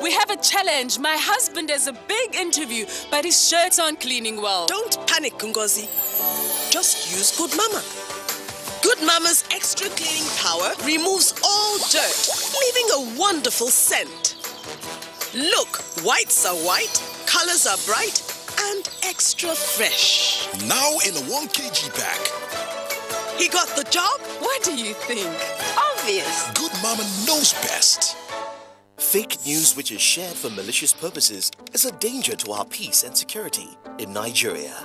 We have a challenge. My husband has a big interview, but his shirts aren't cleaning well. Don't panic, Kungozi. Just use Good Mama. Good Mama's extra cleaning power removes all dirt, leaving a wonderful scent. Look, whites are white, colors are bright, and extra fresh. Now in a 1 kg pack. He got the job? What do you think? Obvious. Good Mama knows best. Fake news which is shared for malicious purposes is a danger to our peace and security in Nigeria.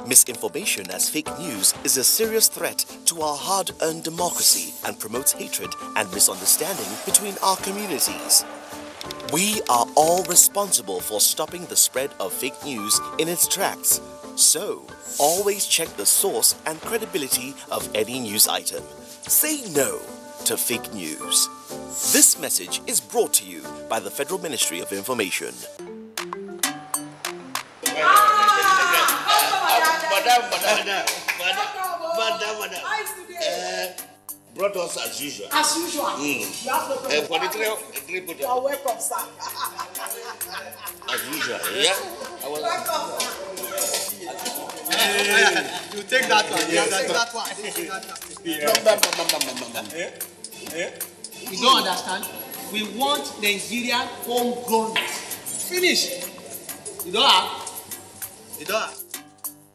Misinformation as fake news is a serious threat to our hard-earned democracy and promotes hatred and misunderstanding between our communities. We are all responsible for stopping the spread of fake news in its tracks. So, always check the source and credibility of any news item. Say no to fake news. This message is brought to you by the Federal Ministry of Information. brought us as usual. As usual. You have no problem. For the three you are welcome, sir. As usual, yeah? Welcome. You take that one. Yes. Take that one. You don't understand? We want Nigerian homegrown rice. Finish. You don't have? You don't have?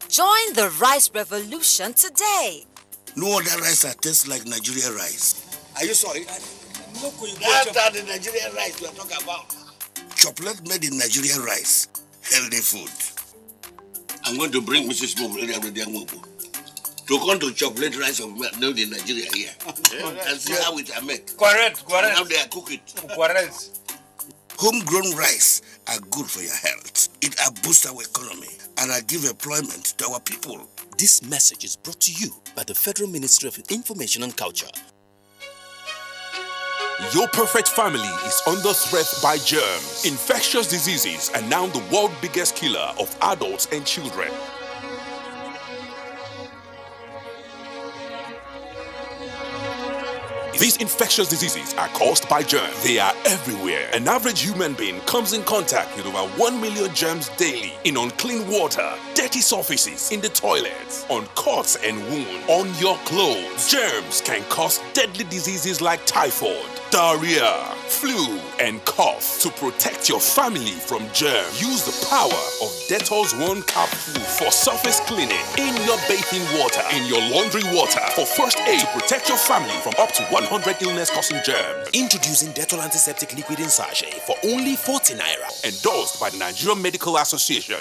Join the rice revolution today. No other rice that tastes like Nigerian rice. Are you sorry? That's the Nigerian rice we are talking about. Chocolate made in Nigerian rice. Healthy food. I'm going to bring Mrs. Mobu to come to chocolate rice of made in Nigeria here. And see how it are made. Correct. And how they are cook it. Correct. Homegrown rice are good for your health. It boosts our economy and give employment to our people. This message is brought to you by the Federal Ministry of Information and Culture. Your perfect family is under threat by germs. Infectious diseases are now the world's biggest killer of adults and children. These infectious diseases are caused by germs. They are everywhere. An average human being comes in contact with over 1 million germs daily in unclean water, dirty surfaces, in the toilets, on cuts and wounds, on your clothes. Germs can cause deadly diseases like typhoid, diarrhea, flu, and cough. To protect your family from germs, use the power of Dettol's One Cup Full for surface cleaning in your bathing water, in your laundry water, for first aid to protect your family from up to 100 illness-causing germs. Introducing Dettol Antiseptic Liquid in Sachet for only 40 Naira. Endorsed by the Nigerian Medical Association.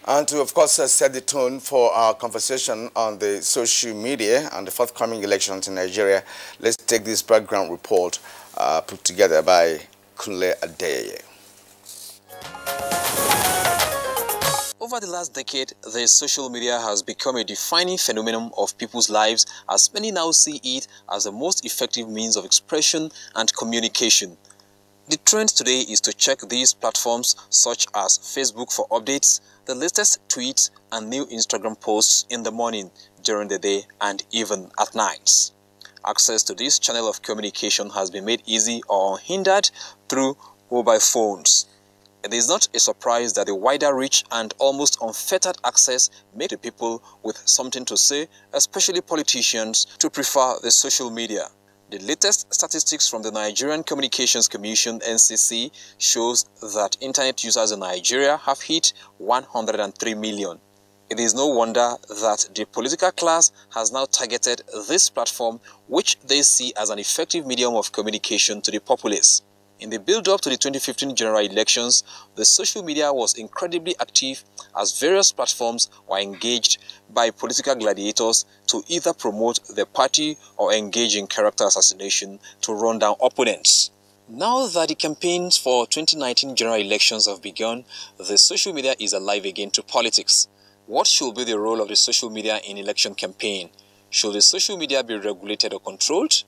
And to, of course, set the tone for our conversation on the social media and the forthcoming elections in Nigeria, let's take this background report put together by Kunle Adeyeye. Over the last decade, the social media has become a defining phenomenon of people's lives, as many now see it as the most effective means of expression and communication. The trend today is to check these platforms such as Facebook for updates, the latest tweets and new Instagram posts in the morning, during the day and even at night. Access to this channel of communication has been made easy or unhindered through mobile phones. It is not a surprise that the wider reach and almost unfettered access make the people with something to say, especially politicians, to prefer the social media. The latest statistics from the Nigerian Communications Commission (NCC) shows that internet users in Nigeria have hit 103 million. It is no wonder that the political class has now targeted this platform, which they see as an effective medium of communication to the populace. In the build-up to the 2015 general elections, the social media was incredibly active as various platforms were engaged by political gladiators to either promote their party or engage in character assassination to run down opponents. Now that the campaigns for 2019 general elections have begun, the social media is alive again to politics. What should be the role of the social media in election campaign? Should the social media be regulated or controlled?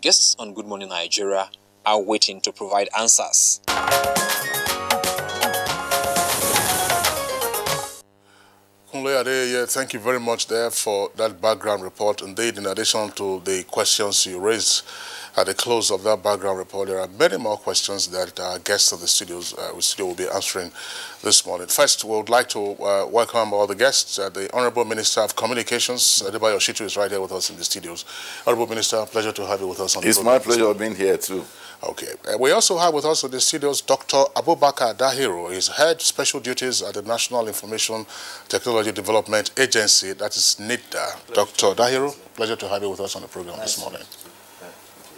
Guests on Good Morning Nigeria are waiting to provide answers. Kunle Adeyeye, thank you very much there for that background report. Indeed, in addition to the questions you raised at the close of that background report, there are many more questions that our guests of the studio will be answering this morning. First, we would like to welcome all the guests. The Honorable Minister of Communications, Adebayo Shitu, is right here with us in the studios. Honorable Minister, pleasure to have you with us on the program. It's my pleasure being here too. Okay. We also have with us in the studios Dr. Abubakar Dahiru. He's head special duties at the National Information Technology Development Agency, that is NITDA. Dr. Dahiru, pleasure to have you with us on the program this morning.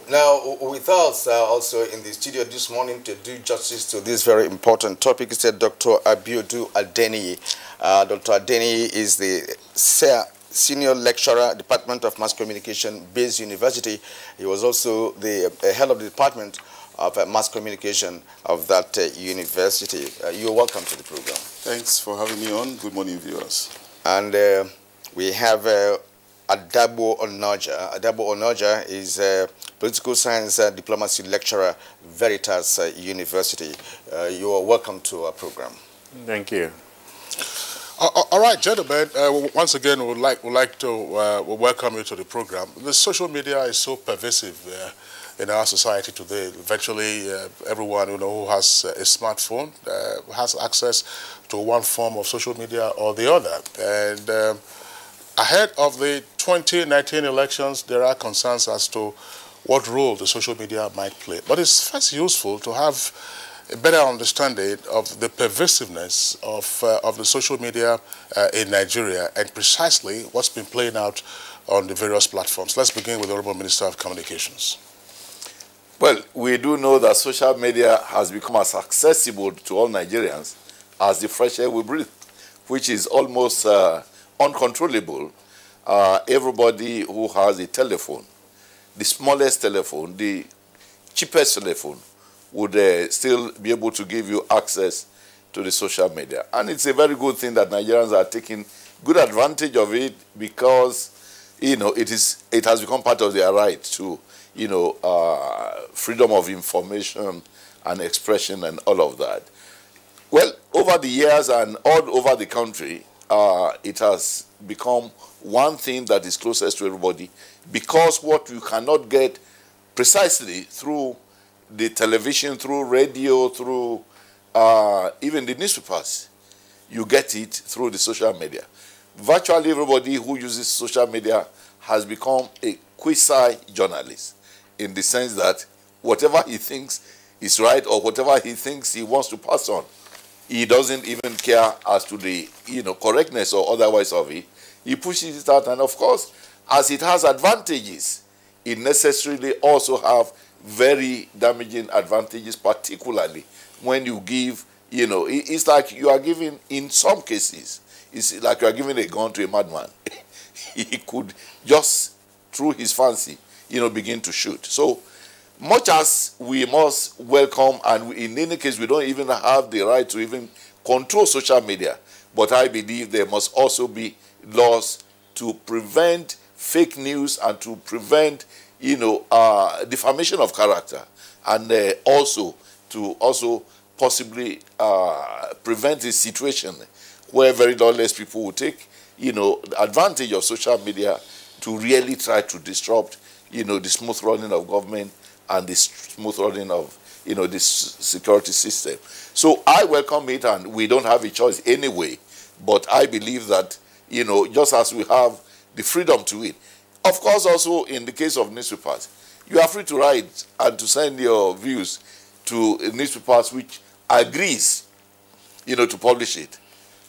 Now, with us also in the studio this morning to do justice to this very important topic is Dr. Abiodun Adeniyi. Dr. Adeniyi is the Senior Lecturer, Department of Mass Communication, Bayes University. He was also the head of the Department of Mass Communication of that university. You're welcome to the program. Thanks for having me on. Good morning, viewers. And we have Adabo Onoja. Adabo Onoja is a political science diplomacy lecturer, Veritas University. You are welcome to our program. Thank you. All right, gentlemen. Once again, we'd like to welcome you to the program. The social media is so pervasive in our society today. Virtually everyone who has a smartphone has access to one form of social media or the other. And ahead of the 2019 elections, there are concerns as to what role the social media might play. But it's first useful to have a better understanding of the pervasiveness of the social media in Nigeria and precisely what's been playing out on the various platforms. Let's begin with the Honorable Minister of Communications. Well, we do know that social media has become as accessible to all Nigerians as the fresh air we breathe, which is almost uncontrollable. Everybody who has a telephone, the smallest telephone, the cheapest telephone, would still be able to give you access to the social media. And it's a very good thing that Nigerians are taking good advantage of it because, it has become part of their right to, freedom of information and expression and all of that. Well, over the years and all over the country, it has become one thing that is closest to everybody because what you cannot get precisely through the television, through radio, through even the newspapers, you get it through the social media. Virtually everybody who uses social media has become a quasi-journalist in the sense that whatever he thinks is right or whatever he thinks he wants to pass on, he doesn't even care as to the correctness or otherwise of it. He pushes it out, and of course, as it has advantages, it necessarily also have very damaging advantages, particularly when you give, it's like you are giving, in some cases, it's like you are giving a gun to a madman. He could just, through his fancy, begin to shoot. So, much as we must welcome, and in any case, we don't even have the right to even control social media, but I believe there must also be laws to prevent fake news and to prevent defamation of character, and also to possibly prevent a situation where very lawless people will take advantage of social media to really try to disrupt the smooth running of government and the smooth running of this security system. So I welcome it, and we don't have a choice anyway. But I believe that just as we have the freedom to it. Of course, also in the case of newspapers, you are free to write and to send your views to newspapers which agrees, to publish it.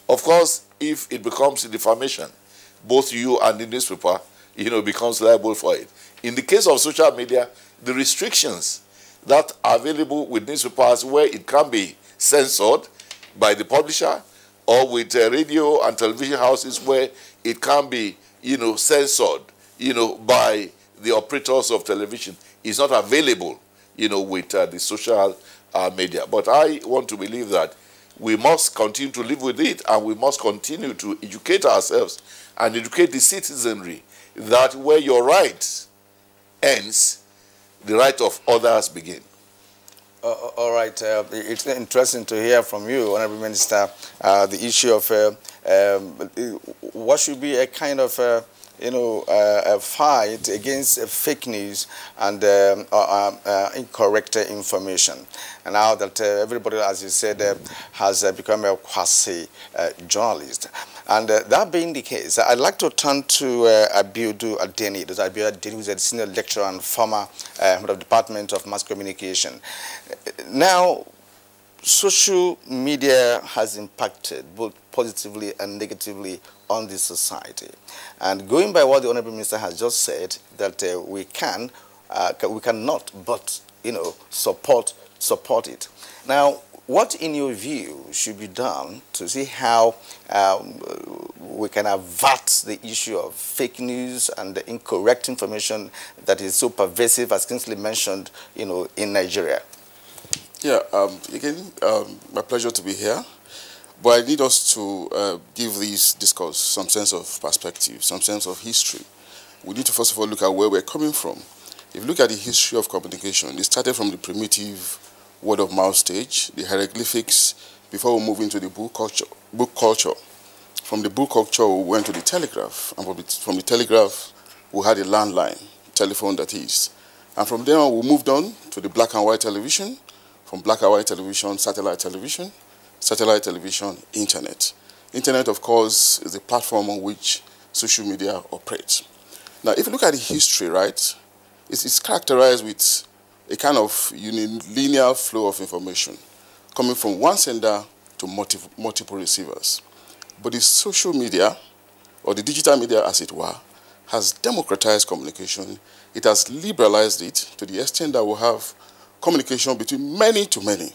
Of course, if it becomes a defamation, both you and the newspaper, becomes liable for it. In the case of social media, the restrictions that are available with newspapers where it can be censored by the publisher, or with radio and television houses where it can be, censored, by the operators of television, is not available, with the social media. But I want to believe that we must continue to live with it, and we must continue to educate ourselves and educate the citizenry that where your right ends, the right of others begin. All right. It's interesting to hear from you, Honorable Minister, the issue of what should be a kind of a fight against fake news and incorrect information. And now that everybody, as you said, has become a quasi-journalist. And that being the case, I'd like to turn to Abuja Adeni. Abuja Adeni, who is a senior lecturer and former head of the Department of Mass Communication. Now, social media has impacted both positively and negatively on the society. And going by what the Honorable Minister has just said, that we cannot but, support it. Now, what, in your view, should be done to see how we can avert the issue of fake news and the incorrect information that is so pervasive, as Kingsley mentioned, in Nigeria? Yeah, again, my pleasure to be here. But I need us to give this discourse some sense of perspective, some sense of history. We need to first of all look at where we're coming from. If you look at the history of communication, it started from the primitive word-of-mouth stage, the hieroglyphics, before we move into the book culture. From the book culture, we went to the telegraph. And from the telegraph, we had a landline, telephone that is. And from there, we moved on to the black and white television. From black and white television, satellite television, internet. Internet, of course, is the platform on which social media operates. Now, if you look at the history, right, it's characterized with a kind of linear flow of information coming from one sender to multiple receivers. But the social media, or the digital media as it were, has democratized communication. It has liberalized it to the extent that we have communication between many to many.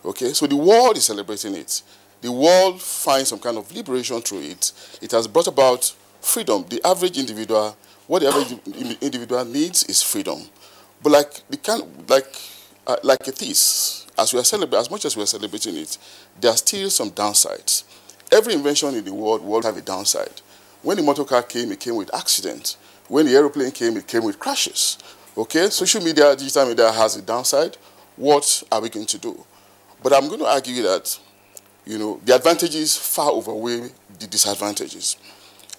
Okay, so the world is celebrating it. The world finds some kind of liberation through it. It has brought about freedom. The average individual, what the average individual needs is freedom. But like a thief, as much as we are celebrating it, there are still some downsides. Every invention in the world will have a downside. When the motor car came, it came with accidents. When the aeroplane came, it came with crashes. Okay, social media, digital media has a downside. What are we going to do? But I'm going to argue that, the advantages far outweigh the disadvantages.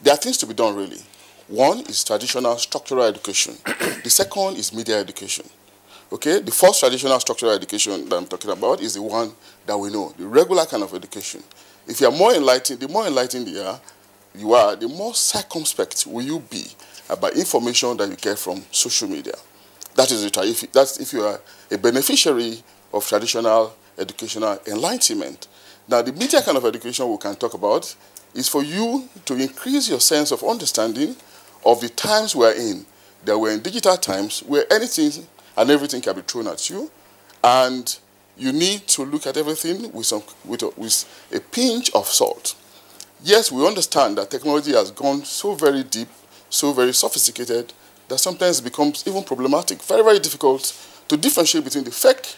There are things to be done, really. One is traditional structural education. The second is media education. Okay, the first traditional structural education that I'm talking about is the one that we know, the regular kind of education. If you are more enlightened, the more enlightened you are, the more circumspect will you be about information that you get from social media. That is if you are a beneficiary of traditional educational enlightenment. Now, the media kind of education we can talk about is for you to increase your sense of understanding of the times we are in. That we're in digital times where anything and everything can be thrown at you, and you need to look at everything with a pinch of salt. Yes, we understand that technology has gone so very deep, so very sophisticated, that sometimes it becomes even problematic, very, very difficult to differentiate between the fake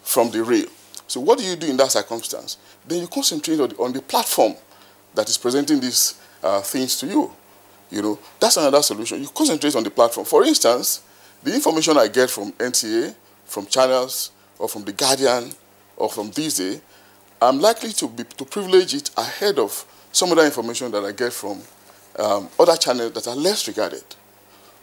from the real. So what do you do in that circumstance? Then you concentrate on the platform that is presenting these things to you. That's another solution. You concentrate on the platform. For instance, the information I get from NTA, from channels, or from The Guardian, or from This Day, I'm likely to privilege it ahead of some other information that I get from other channels that are less regarded.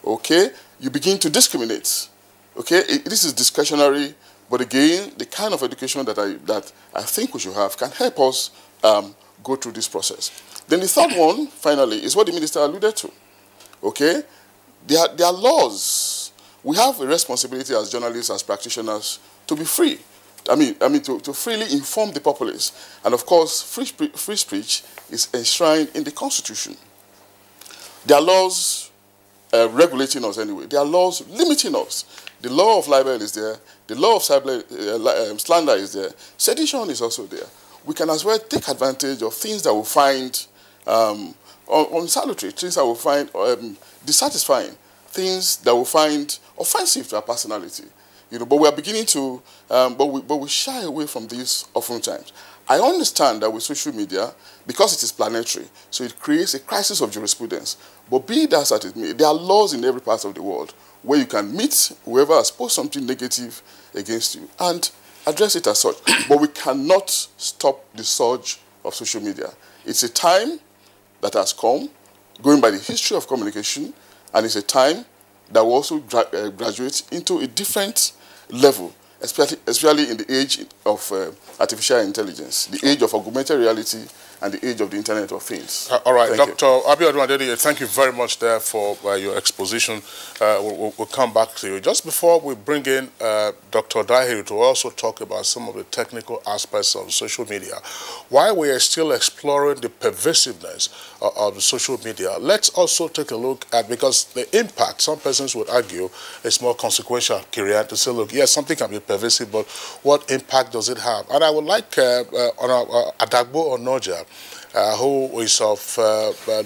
Okay? You begin to discriminate. Okay? This is discretionary, but again, the kind of education that I think we should have can help us go through this process. Then the third one, finally, is what the minister alluded to. Okay? There are laws. We have a responsibility as journalists, as practitioners, to be free. To freely inform the populace. And of course, free speech is enshrined in the Constitution. There are laws regulating us anyway. There are laws limiting us. The law of libel is there. The law of slander is there. Sedition is also there. We can as well take advantage of things that we find unsalutary, things that we find dissatisfying, things that we find offensive to our personality. But we are beginning to, but we shy away from this oftentimes. I understand that with social media, because it is planetary, so it creates a crisis of jurisprudence. But be that as it may, there are laws in every part of the world where you can meet whoever has posted something negative against you and address it as such. But we cannot stop the surge of social media. It's a time that has come, going by the history of communication, and it's a time that will also graduate into a different level, especially in the age of artificial intelligence, the age of augmented reality, and the age of the Internet of Things. All right, Dr. Abiodun Adediye, thank you very much there for your exposition. We'll come back to you. Just before we bring in Dr. Dahiru to also talk about some of the technical aspects of social media, while we are still exploring the pervasiveness of the social media, let's also take a look at, because the impact, some persons would argue, is more consequential, Kirian, to say, look, yes, something can be pervasive, but what impact does it have? And I would like Adagbo Onoja, who is of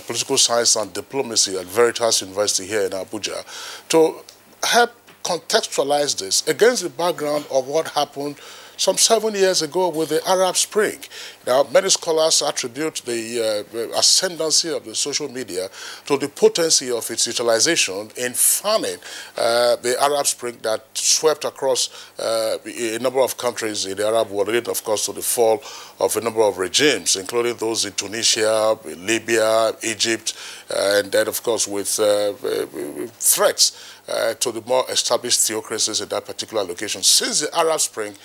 political science and diplomacy at Veritas University here in Abuja, to help contextualize this against the background of what happened some 7 years ago with the Arab Spring. Now, many scholars attribute the ascendancy of the social media to the potency of its utilization in fanning the Arab Spring that swept across a number of countries in the Arab world, leading, of course, to the fall of a number of regimes, including those in Tunisia, Libya, Egypt, and then, of course, with threats to the more established theocracies in that particular location. Since the Arab Spring,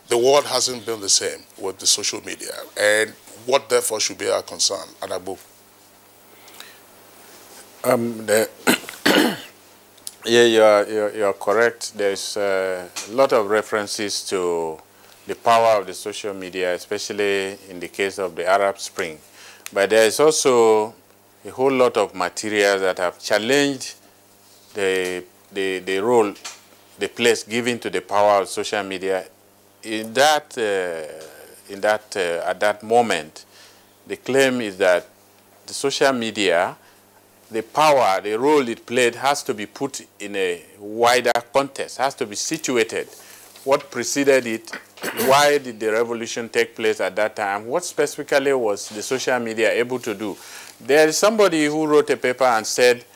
the world hasn't been the same with the social media. And what, therefore, should be our concern? Anabu? Yeah, you're correct. There's a lot of references to the power of the social media, especially in the case of the Arab Spring. But there is also a whole lot of materials that have challenged the role, the place given to the power of social media. At that moment, the claim is that the social media, the power, the role it played has to be put in a wider context, has to be situated. What preceded it? Why did the revolution take place at that time? What specifically was the social media able to do? There is somebody who wrote a paper and said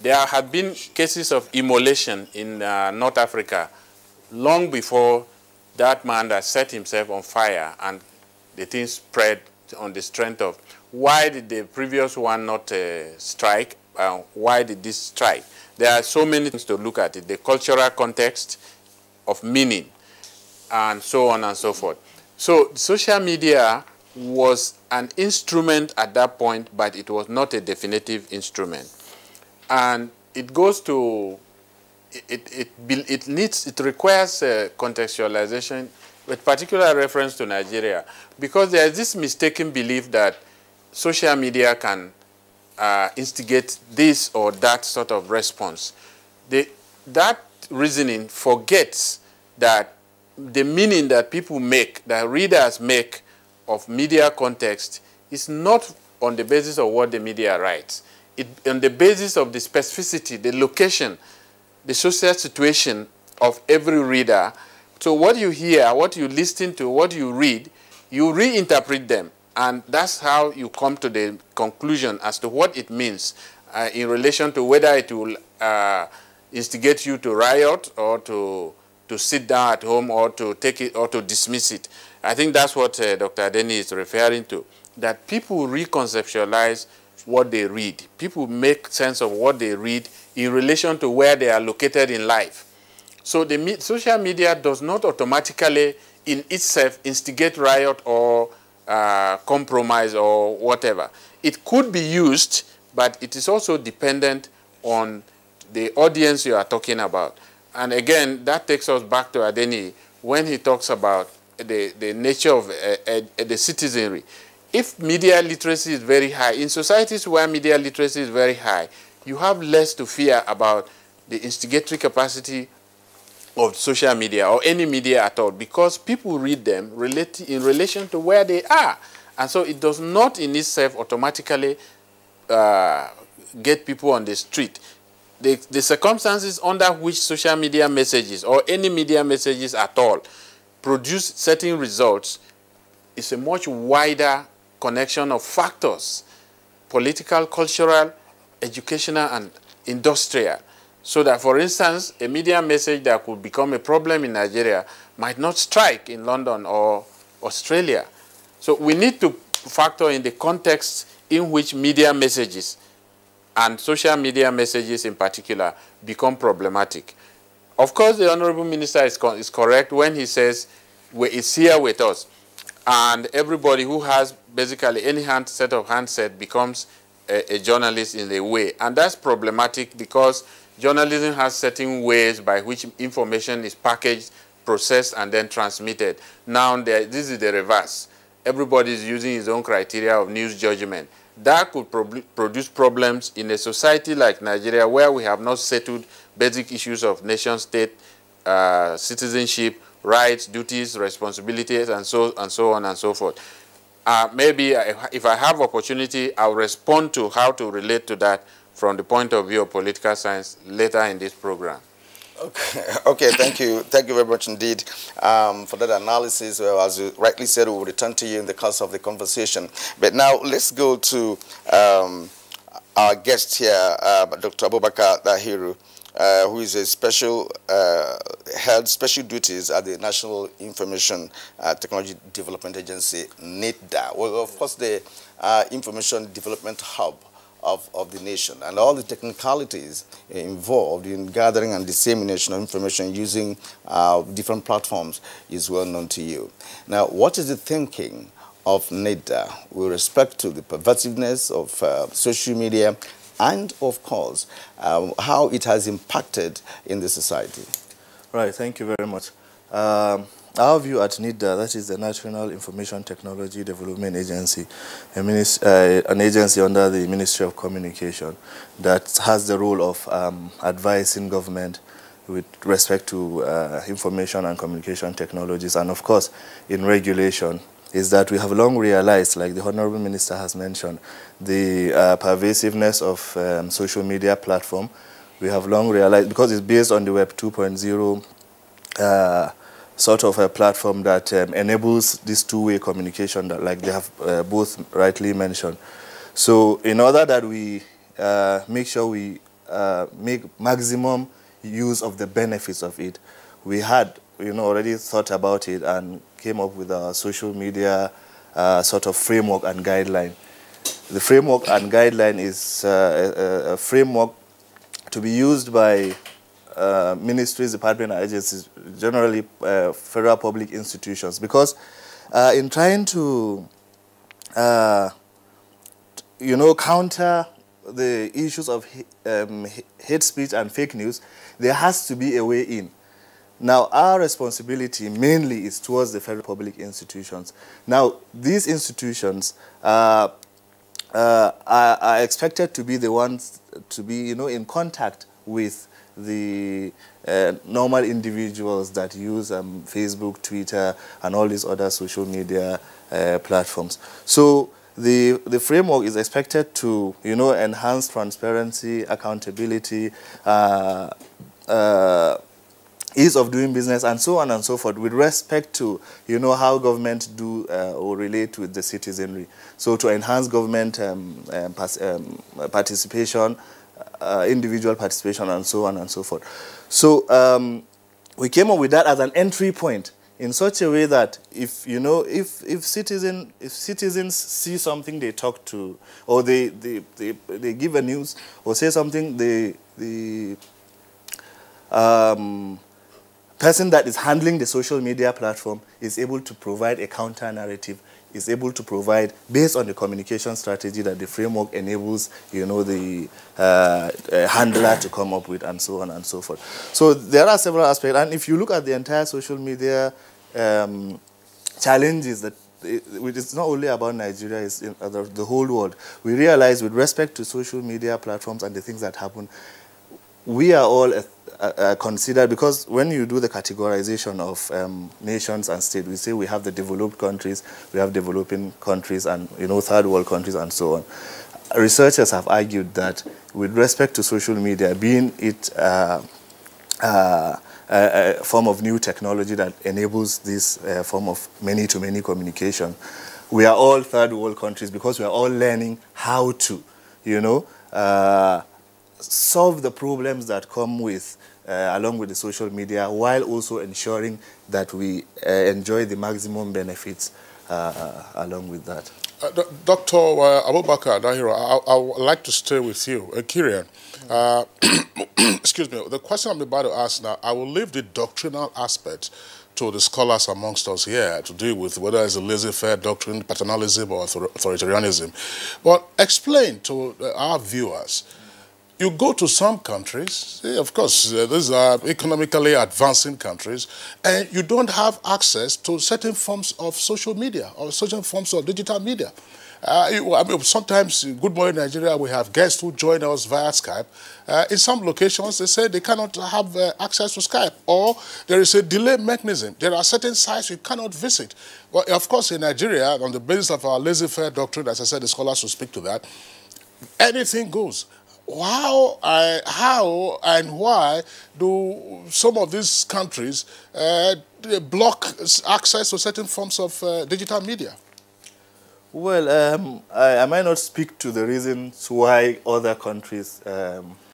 there had been cases of immolation in North Africa long before that man that set himself on fire, and the thing spread on the strength of why did the previous one not strike? Why did this strike? There are so many things to look at it. The cultural context of meaning and so on and so forth. So social media was an instrument at that point, but it was not a definitive instrument. And it goes to it requires contextualization with particular reference to Nigeria, because there is this mistaken belief that social media can instigate this or that sort of response. That reasoning forgets that the meaning that people make, that readers make of media context is not on the basis of what the media writes. It's on the basis of the specificity, the location, the social situation of every reader. So what you hear, what you listen to, what you read, you reinterpret them. And that's how you come to the conclusion as to what it means in relation to whether it will instigate you to riot or to sit down at home or to take it or to dismiss it. I think that's what Dr. Adeni is referring to, that people reconceptualize what they read. People make sense of what they read in relation to where they are located in life. So the social media does not automatically in itself instigate riot or compromise or whatever. It could be used, but it is also dependent on the audience you are talking about. And again, that takes us back to Adeni when he talks about the nature of the citizenry. If media literacy is very high, in societies where media literacy is very high, you have less to fear about the instigatory capacity of social media or any media at all, because people read them in relation to where they are. And so it does not in itself automatically get people on the street. The circumstances under which social media messages or any media messages at all produce certain results is a much wider connection of factors, political, cultural, educational, and industrial. So that, for instance, a media message that could become a problem in Nigeria might not strike in London or Australia. So we need to factor in the context in which media messages and social media messages in particular become problematic. Of course, the Honorable Minister is correct when he says it's here with us. And everybody who has basically any set of handset becomes a journalist in a way. And that's problematic because journalism has certain ways by which information is packaged, processed, and then transmitted. Now, this is the reverse. Everybody is using his own criteria of news judgment. That could produce problems in a society like Nigeria, where we have not settled basic issues of nation-state, citizenship, rights, duties, responsibilities, and so on and so forth. Maybe if I have opportunity, I'll respond to how to relate to that from the point of view of political science later in this program. Okay, thank you very much indeed for that analysis. Well, as you rightly said, we will return to you in the course of the conversation. But now let's go to our guest here, Dr. Abubakar Dahiru, who is a held special duties at the National Information Technology Development Agency, NITDA. Well, of course, the Information Development Hub of the nation, and all the technicalities involved in gathering and dissemination of information using different platforms is well known to you. Now, what is the thinking of NITDA with respect to the pervasiveness of social media and, of course, how it has impacted in the society? Right, thank you very much. Our view at NITDA, that is the National Information Technology Development Agency, an agency under the Ministry of Communication that has the role of advising government with respect to information and communication technologies, and of course in regulation, is that we have long realized, like the Honorable Minister has mentioned, the pervasiveness of social media platform. We have long realized, because it's based on the Web 2.0 sort of a platform that enables this two-way communication that, like they have both rightly mentioned. So in order that we make sure we make maximum use of the benefits of it, we had already thought about it and came up with a social media sort of framework and guideline. The framework and guideline is a framework to be used by ministries, departments, and agencies, generally federal public institutions, because in trying to counter the issues of hate speech and fake news, there has to be a way in. Now, our responsibility mainly is towards the federal public institutions. Now, these institutions are expected to be the ones to be, in contact with the normal individuals that use Facebook, Twitter, and all these other social media platforms. So the framework is expected to, enhance transparency, accountability, ease of doing business, and so on and so forth, with respect to, how government do or relate with the citizenry. So to enhance government participation, individual participation, and so on and so forth. So we came up with that as an entry point, in such a way that if citizens see something they talk to, or they give a news or say something, the person that is handling the social media platform is able to provide a counter narrative, is able to provide, based on the communication strategy that the framework enables, the handler to come up with, and so on and so forth. So there are several aspects, and if you look at the entire social media challenges, that it's not only about Nigeria, it's in the whole world. We realize, with respect to social media platforms and the things that happen, we are all considered, because when you do the categorization of nations and states, we say we have the developed countries, we have developing countries, and third world countries, and so on. Researchers have argued that with respect to social media, being it a form of new technology that enables this form of many-to-many communication, we are all third world countries, because we are all learning how to, solve the problems that come with along with the social media, while also ensuring that we enjoy the maximum benefits along with that. Dr. Abubakar Dahiru, I would like to stay with you. Kirian, excuse me, the question I'm about to ask now, I will leave the doctrinal aspect to the scholars amongst us here to deal with, whether it's a laissez-faire doctrine, paternalism, or authoritarianism. But explain to our viewers. You go to some countries, of course, these are economically advancing countries, and you don't have access to certain forms of social media or certain forms of digital media. Sometimes, Good Morning Nigeria, we have guests who join us via Skype. In some locations, they say they cannot have access to Skype, or there is a delay mechanism. There are certain sites you cannot visit. Well, of course, in Nigeria, on the basis of our laissez-faire doctrine, as I said, the scholars will speak to that, anything goes. how and why do some of these countries block access to certain forms of digital media? Well, I might not speak to the reasons why other countries,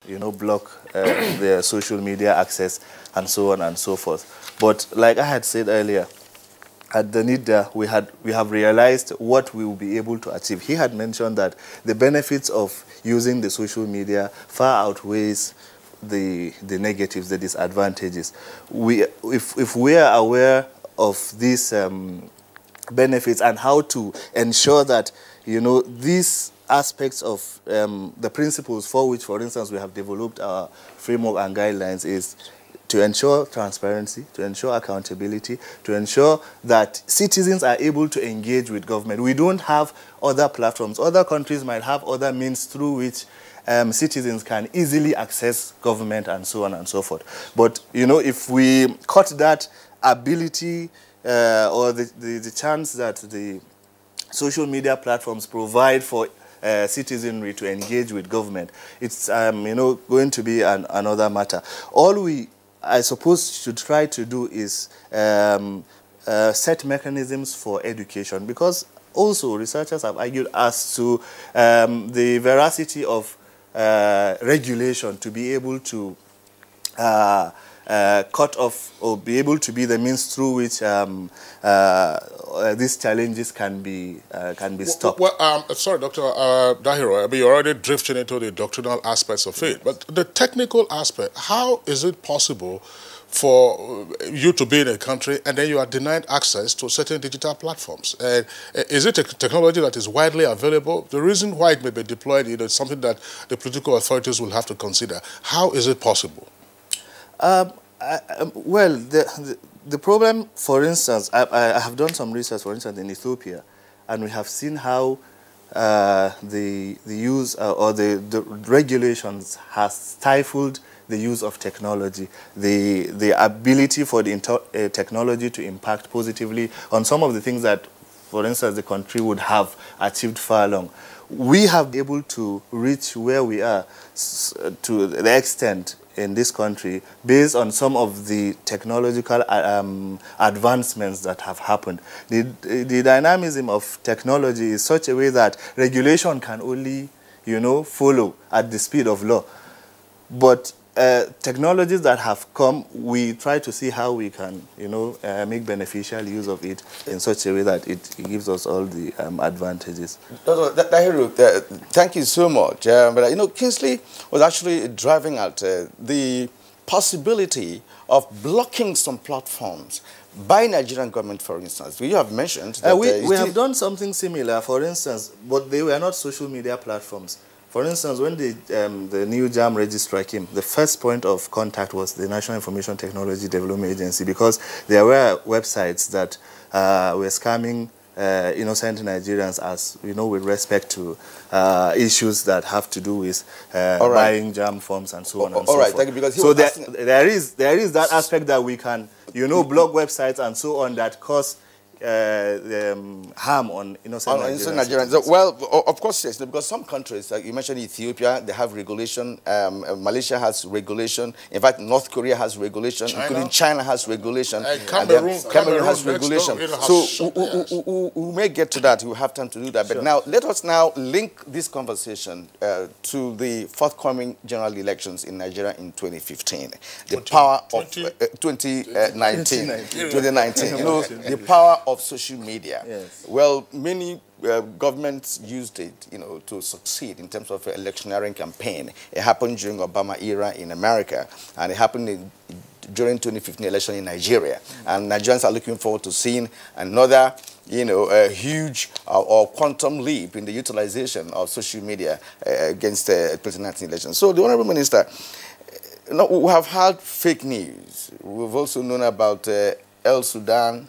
you know, block their social media access and so on and so forth. But like I had said earlier, at the NIDA, we have realized what we will be able to achieve. He had mentioned that the benefits of using the social media far outweighs the negatives, the disadvantages. If we are aware of these benefits and how to ensure that, you know, these aspects of the principles for which, for instance, we have developed our framework and guidelines is to ensure transparency, to ensure accountability, to ensure that citizens are able to engage with government. We don't have other platforms. Other countries might have other means through which citizens can easily access government and so on and so forth. But, you know, if we cut that ability or the chance that the social media platforms provide for citizenry to engage with government, it's you know, going to be another matter. All we, I suppose, should try to do is set mechanisms for education, because also researchers have argued as to the veracity of regulation to be able to cut off or be able to be the means through which these challenges can be stopped. Well, sorry, Dr. Dahiro, I mean, you're already drifting into the doctrinal aspects of it, but the technical aspect, how is it possible for you to be in a country and then you are denied access to certain digital platforms? And is it a technology that is widely available? The reason why it may be deployed, you know, is something that the political authorities will have to consider. How is it possible? Well, the problem, for instance, I have done some research, for instance, in Ethiopia, and we have seen how the use or the regulations has stifled the use of technology, the ability for the technology to impact positively on some of the things that, for instance, the country would have achieved far along. We have been able to reach where we are to the extent in this country based on some of the technological advancements that have happened. The dynamism of technology is such a way that regulation can only, you know, follow at the speed of law. But technologies that have come, we try to see how we can, you know, make beneficial use of it in such a way that it gives us all the advantages. Thank you so much. But you know, Kingsley was actually driving at the possibility of blocking some platforms by Nigerian government, for instance. You have mentioned that we have done something similar, for instance, but they were not social media platforms. For instance, when the new JAM registrar came, the first point of contact was the National Information Technology Development Agency, because there were websites that were scamming innocent Nigerians, as you know, with respect to issues that have to do with buying JAM forms and so on and so forth. Thank you, because so there is that aspect that we can, you know, block websites and so on that cause harm on innocent Nigerians. So, well, of course, yes, because some countries, like you mentioned Ethiopia, they have regulation. Malaysia has regulation. In fact, North Korea has regulation, including China has regulation. Cameroon has regulation. So we may get to that. We have time to do that. But now, let us now link this conversation to the forthcoming general elections in Nigeria in 2015. The power of 2019. You know, the power of social media. Yes. Well, many governments used it, you know, to succeed in terms of electioneering campaign. It happened during Obama era in America, and it happened during 2015 election in Nigeria. And Nigerians are looking forward to seeing another, you know, a huge or quantum leap in the utilization of social media against the 2019 election. So, the Honorable Minister, you know, we have had fake news. We've also known about El Sudan,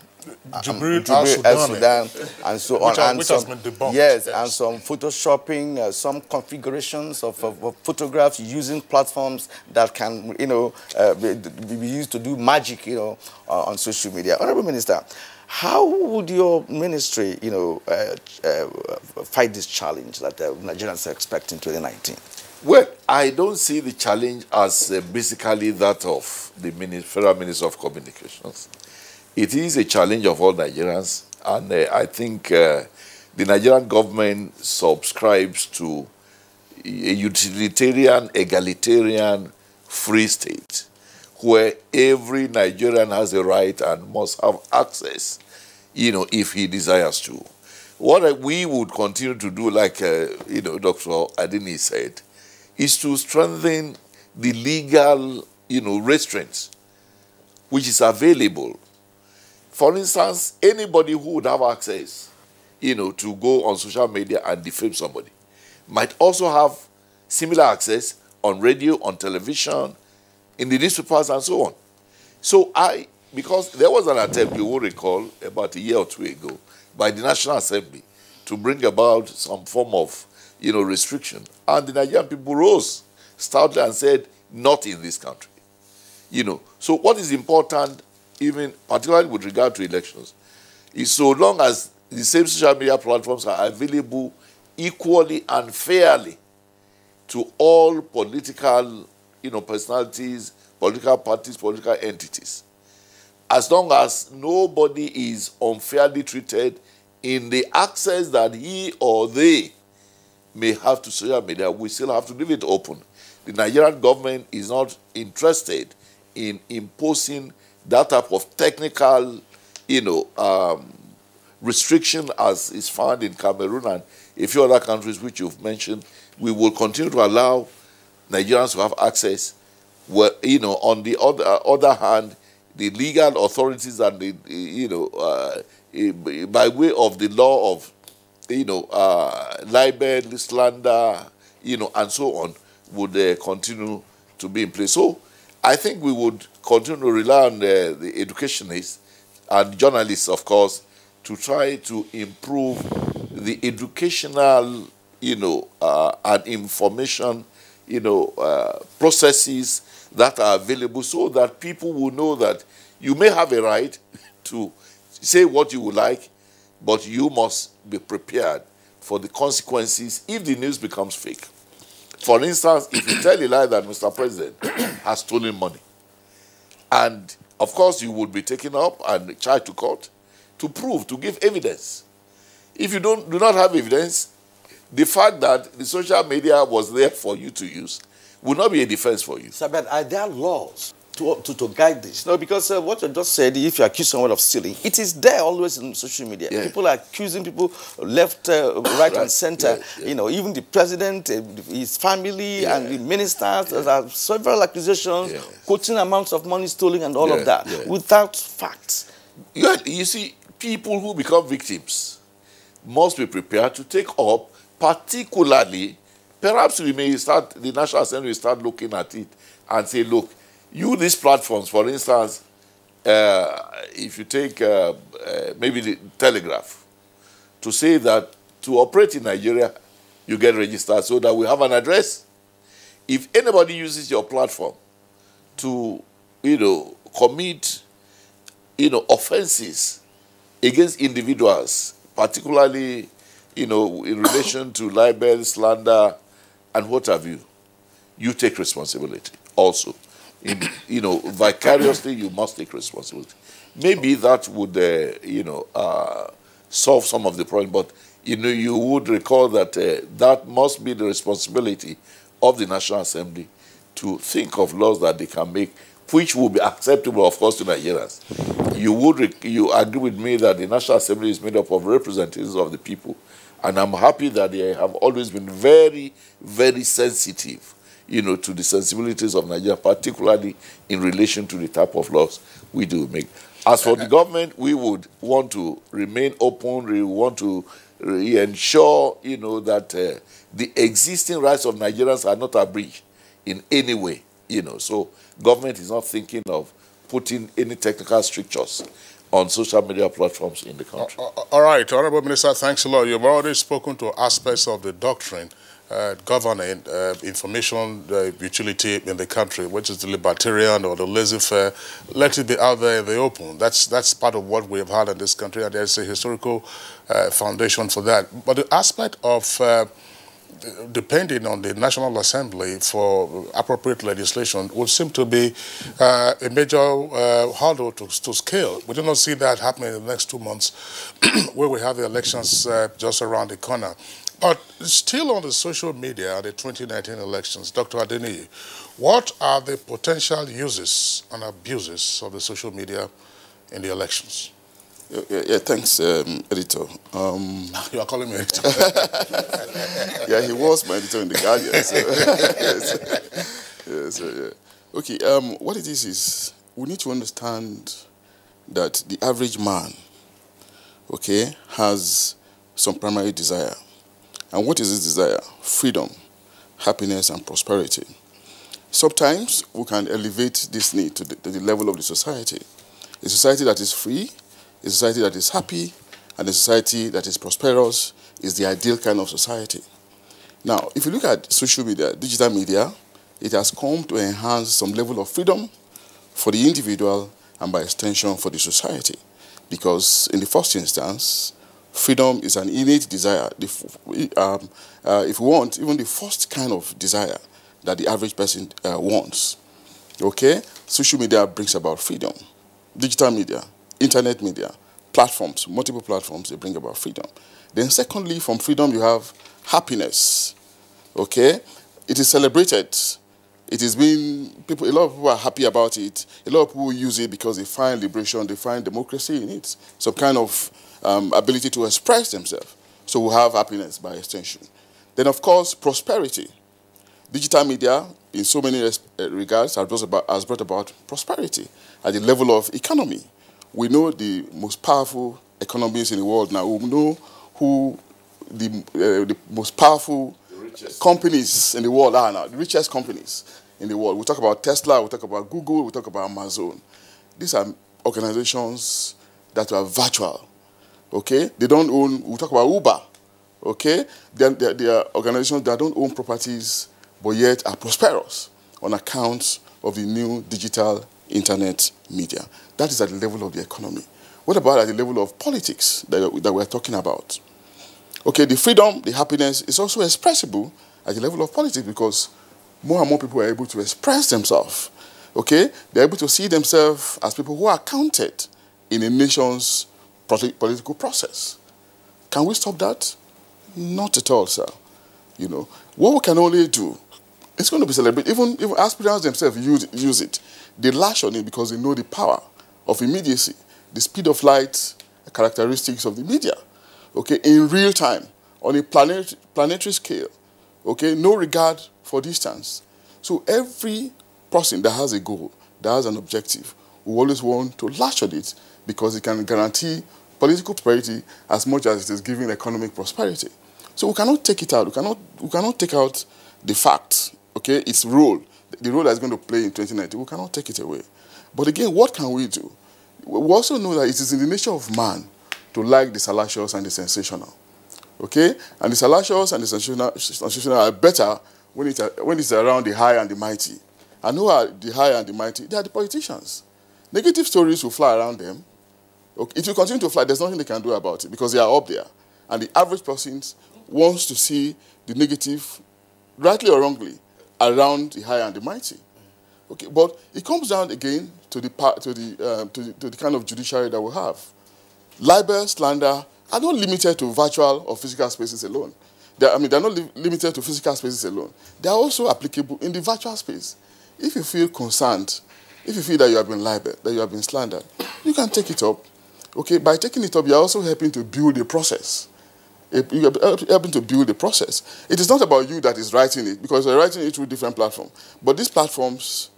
Jibril al-Sudan, and so on. Which has been debunked. Yes, and some photoshopping, some configurations of photographs using platforms that can, you know, be used to do magic, you know, on social media. Honorable Minister, how would your ministry, you know, fight this challenge that Nigerians are expecting in 2019? Well, I don't see the challenge as basically that of the Federal Minister of Communications. It is a challenge of all Nigerians, and I think the Nigerian government subscribes to a utilitarian, egalitarian, free state, where every Nigerian has a right and must have access, if he desires to. What we would continue to do, like, Dr. Adini said, is to strengthen the legal, restraints which is available. For instance, anybody who would have access, to go on social media and defame somebody might also have similar access on radio, on television, in the newspapers, and so on. So because there was an attempt, you will recall, about a year or two ago, by the National Assembly to bring about some form of, restriction. And the Nigerian people rose stoutly and said, not in this country. So what is important, even particularly with regard to elections, is so long as the same social media platforms are available equally and fairly to all political, personalities, political parties, political entities, as long as nobody is unfairly treated in the access that he or they may have to social media, we still have to leave it open. The Nigerian government is not interested in imposing that type of technical, restriction as is found in Cameroon and a few other countries which you've mentioned. We will continue to allow Nigerians to have access. Well, on the other hand, the legal authorities and by way of the law of libel, slander, and so on, would continue to be in place. So I think we would continue to rely on the educationists and journalists, of course, to try to improve the educational, and information, processes that are available, so that people will know that you may have a right to say what you would like, but you must be prepared for the consequences if the news becomes fake. For instance, if you tell a lie that Mr. President has stolen money, and of course you would be taken up and charged to court to prove, to give evidence. If you do not have evidence, the fact that the social media was there for you to use will not be a defense for you. Sir, but are there laws to guide this? No, because what you just said, if you accuse someone of stealing, it is there always in social media. Yeah. People are accusing people left, right, and center. Yeah. Even the president, his family, and the ministers. There are several accusations, quoting amounts of money stolen and all of that, without facts. You see, people who become victims must be prepared to take up, particularly, perhaps the National Assembly will start looking at it and say, look, these platforms, for instance, if you take maybe the Telegraph, to say that to operate in Nigeria, you get registered so that we have an address. If anybody uses your platform to, commit, offenses against individuals, particularly, in relation to libel, slander, and what have you, you take responsibility also. Vicariously, you must take responsibility. Maybe that would, solve some of the problem, but, you would recall that that must be the responsibility of the National Assembly to think of laws that they can make, which will be acceptable, of course, to Nigerians. You agree with me that the National Assembly is made up of representatives of the people, and I'm happy that they have always been very, very sensitive, to the sensibilities of Nigeria, particularly in relation to the type of laws we do make. As for the government, we would want to remain open. We want to ensure, that the existing rights of Nigerians are not abridged in any way, So government is not thinking of putting any technical strictures on social media platforms in the country. All right, Honorable Minister, thanks a lot. You've already spoken to aspects of the doctrine governing information utility in the country, which is the libertarian or the laissez-faire. Let it be out there in the open. That's part of what we have had in this country, and there's a historical foundation for that. But the aspect of depending on the National Assembly for appropriate legislation would seem to be a major hurdle to scale. We do not see that happening in the next 2 months where we have the elections just around the corner. But still on the social media, the 2019 elections, Dr. Adeniyi, what are the potential uses and abuses of the social media in the elections? Yeah, thanks, editor. You are calling me editor. Yeah, he was my editor in the Guardian. So, yes, yeah. Okay, what it is we need to understand that the average man, okay, has some primary desire. And what is his desire? Freedom, happiness, and prosperity. Sometimes we can elevate this need to the level of the society. A society that is free, a society that is happy, and a society that is prosperous is the ideal kind of society. Now, if you look at social media, digital media, it has come to enhance some level of freedom for the individual and by extension for the society. Because in the first instance, freedom is an innate desire. If we want, even the first kind of desire that the average person wants. Okay? Social media brings about freedom. Digital media, internet media, platforms, multiple platforms, they bring about freedom. Then secondly, from freedom you have happiness. Okay? It is celebrated. It is being, a lot of people are happy about it. A lot of people use it because they find liberation, they find democracy in it. Some kind of ability to express themselves. So we have happiness by extension. Then of course, prosperity. Digital media, in so many regards, has brought about prosperity at the level of economy. We know the most powerful economies in the world now. We know who the most powerful companies in the world are now, the richest companies in the world. We talk about Tesla, we talk about Google, we talk about Amazon. These are organizations that are virtual, okay? They don't own, we talk about Uber, okay? They are organizations that don't own properties, but yet are prosperous on account of the new digital internet media. That is at the level of the economy. What about at the level of politics that we're talking about? Okay, the freedom, the happiness is also expressible at the level of politics because more and more people are able to express themselves. Okay, they're able to see themselves as people who are counted in a nation's political process. Can we stop that? Not at all, sir. You know, what we can only do, it's going to be celebrated. Even aspirants themselves use it. They lash on it because they know the power of immediacy, the speed of light, the characteristics of the media. Okay, in real time, on a planetary scale. Okay, no regard for distance. So every person that has a goal, that has an objective, will always want to lash on it because it can guarantee political prosperity as much as it is giving economic prosperity. So we cannot take it out. We cannot take out the fact, okay, its role, the role that it's going to play in 2019. We cannot take it away. But again, what can we do? We also know that it is in the nature of man to like the salacious and the sensational. Okay? And the salacious and the sensational are better when it's around the high and the mighty. And who are the high and the mighty? They are the politicians. Negative stories will fly around them. Okay? It will continue to fly. There's nothing they can do about it because they are up there. And the average person wants to see the negative, rightly or wrongly, around the high and the mighty. Okay? But it comes down again to the kind of judiciary that we have. Libel, slander are not limited to virtual or physical spaces alone. They're not limited to physical spaces alone. They are also applicable in the virtual space. If you feel concerned, if you feel that you have been libeled, that you have been slandered, you can take it up. Okay, by taking it up, you're also helping to build a process. You're helping to build a process. It is not about you that is writing it, because you're writing it through different platforms. But these platforms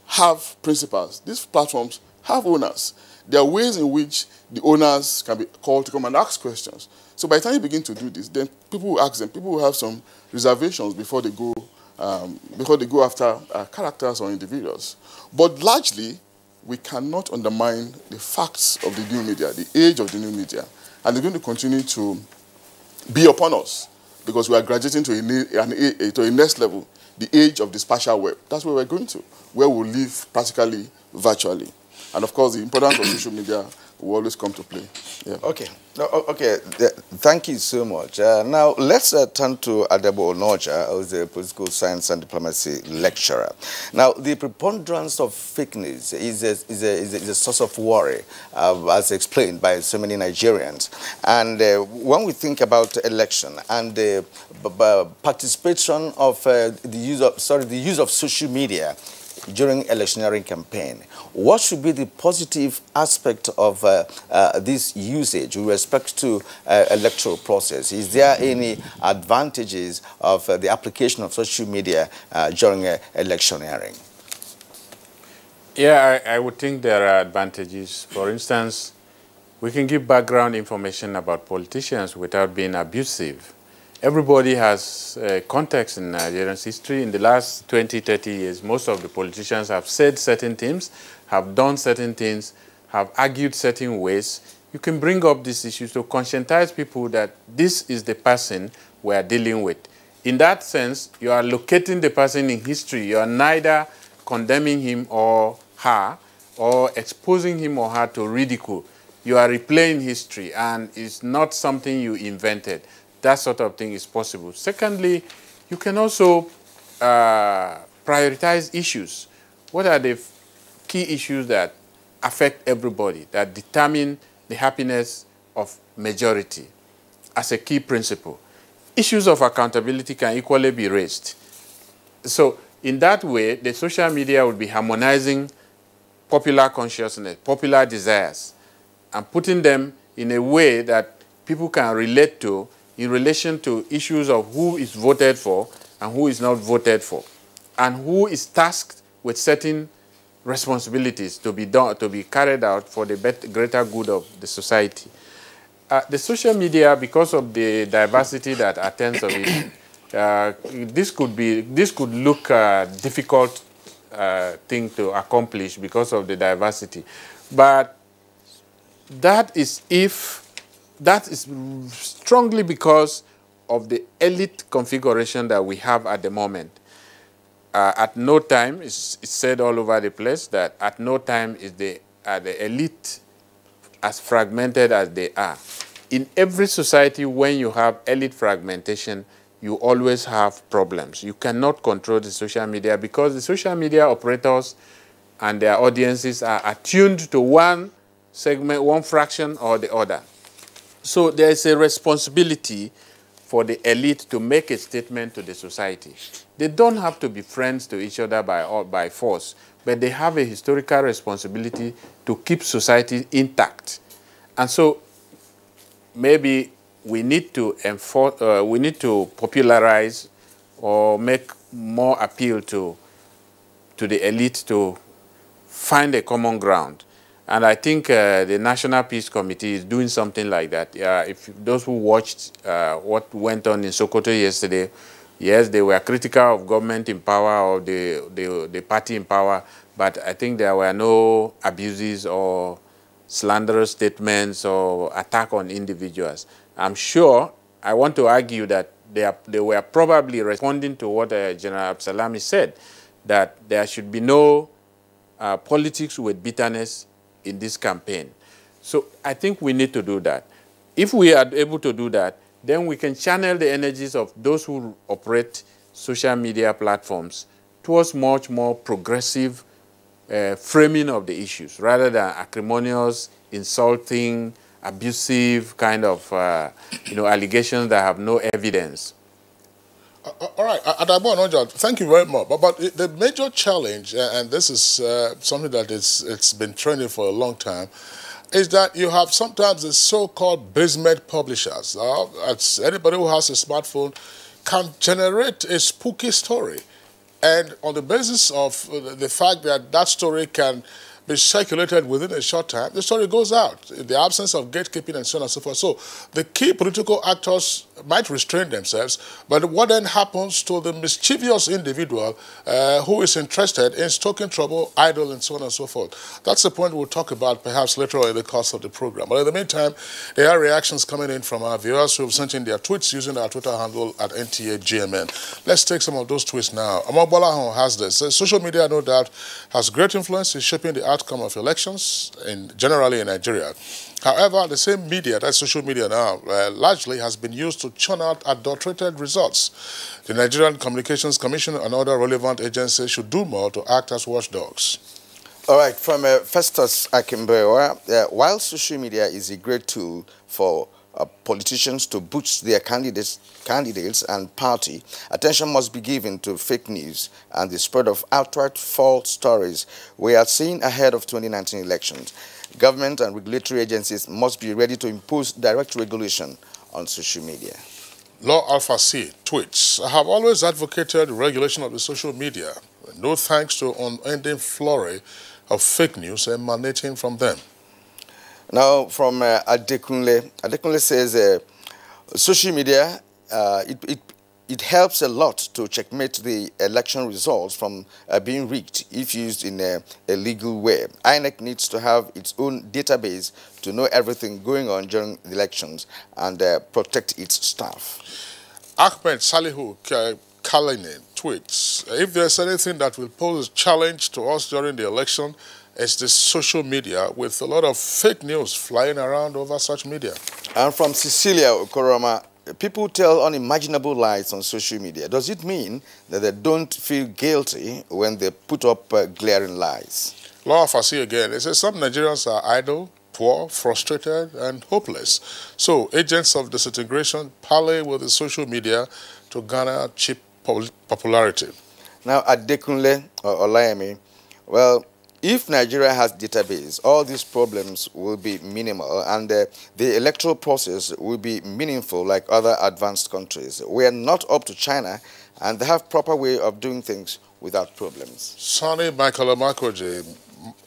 have principals. These platforms have owners. There are ways in which the owners can be called to come and ask questions. So by the time you begin to do this, then people will ask them. People will have some reservations before they go after characters or individuals. But largely, we cannot undermine the facts of the new media, the age of the new media, and they're going to continue to be upon us because we are graduating to a next level, the age of the spatial web. That's where we're going to, where we'll live practically virtually. And of course, the importance of social media will always come to play. Yeah. Okay. Okay. Thank you so much. Now, let's turn to Adebo Onoja, who is a political science and diplomacy lecturer. Now, the preponderance of fake news is a source of worry, as explained by so many Nigerians. And when we think about election and the participation of the use of social media during electioneering campaign, what should be the positive aspect of this usage with respect to electoral process? Is there any advantages of the application of social media during electioneering? Yeah, I would think there are advantages. For instance, we can give background information about politicians without being abusive. Everybody has context in Nigerian's history. In the last 20, 30 years, most of the politicians have said certain things, have done certain things, have argued certain ways. You can bring up these issues to conscientize people that this is the person we are dealing with. In that sense, you are locating the person in history. You are neither condemning him or her or exposing him or her to ridicule. You are replaying history, and it's not something you invented. That sort of thing is possible. Secondly, you can also prioritize issues. What are the key issues that affect everybody, that determine the happiness of majority as a key principle? Issues of accountability can equally be raised. So in that way, the social media will be harmonizing popular consciousness, popular desires, and putting them in a way that people can relate to in relation to issues of who is voted for and who is not voted for, and who is tasked with certain responsibilities to be done, to be carried out for the greater good of the society. The social media, because of the diversity that attends of it, this could look difficult thing to accomplish because of the diversity, but that is strongly because of the elite configuration that we have at the moment. At no time, it's said all over the place that at no time is the elite as fragmented as they are. In every society, when you have elite fragmentation, you always have problems. You cannot control the social media because the social media operators and their audiences are attuned to one segment, one fraction or the other. So there is a responsibility for the elite to make a statement to the society. They don't have to be friends to each other by force, but they have a historical responsibility to keep society intact. And so maybe we need to popularize or make more appeal to the elite to find a common ground. And I think the National Peace Committee is doing something like that. If those who watched what went on in Sokoto yesterday, yes, they were critical of government in power or the party in power, but I think there were no abuses or slanderous statements or attack on individuals. I'm sure, I want to argue that they were probably responding to what General Absalami said, that there should be no politics with bitterness in this campaign. So I think we need to do that. If we are able to do that, then we can channel the energies of those who operate social media platforms towards much more progressive framing of the issues, rather than acrimonious, insulting, abusive kind of allegations that have no evidence. All right, Adabo Onoja, thank you very much. But the major challenge, and this is something that it's been trending for a long time, is that you have sometimes the so-called basement publishers. Anybody who has a smartphone can generate a spooky story. And on the basis of the fact that that story can be circulated within a short time, the story goes out in the absence of gatekeeping and so on and so forth. So the key political actors might restrain themselves, but what then happens to the mischievous individual who is interested in stoking trouble, idle, and so on and so forth? That's the point we'll talk about perhaps later on in the course of the program. But in the meantime, there are reactions coming in from our viewers who have sent in their tweets using our Twitter handle at NTA GMN. Let's take some of those tweets now. Amobolaho has this. Social media, no doubt, has great influence in shaping the outcome of elections, generally in Nigeria. However, the same media, that's social media now, largely has been used to churn out adulterated results. The Nigerian Communications Commission and other relevant agencies should do more to act as watchdogs. All right, from Festus Akimbewa, while social media is a great tool for politicians to boost their candidates and party, attention must be given to fake news and the spread of outright false stories we are seeing ahead of 2019 elections. Government and regulatory agencies must be ready to impose direct regulation on social media. Law Alpha C tweets, I have always advocated regulation of the social media, no thanks to unending flurry of fake news emanating from them. Now from Adekunle. Adekunle says social media, it helps a lot to checkmate the election results from being rigged if used in a legal way. INEC needs to have its own database to know everything going on during the elections and protect its staff. Ahmed Salihu Kalinin tweets, if there's anything that will pose a challenge to us during the election, it's the social media with a lot of fake news flying around over such media. And from Cecilia Okoroma, people tell unimaginable lies on social media. Does it mean that they don't feel guilty when they put up glaring lies? Law of Asi again. It says some Nigerians are idle, poor, frustrated, and hopeless. So agents of disintegration parley with the social media to garner cheap popularity. Now at Dekunle or Olayemi, well, if Nigeria has database, all these problems will be minimal and the electoral process will be meaningful like other advanced countries. We are not up to China and they have proper way of doing things without problems. Sonny Michael Amakoje,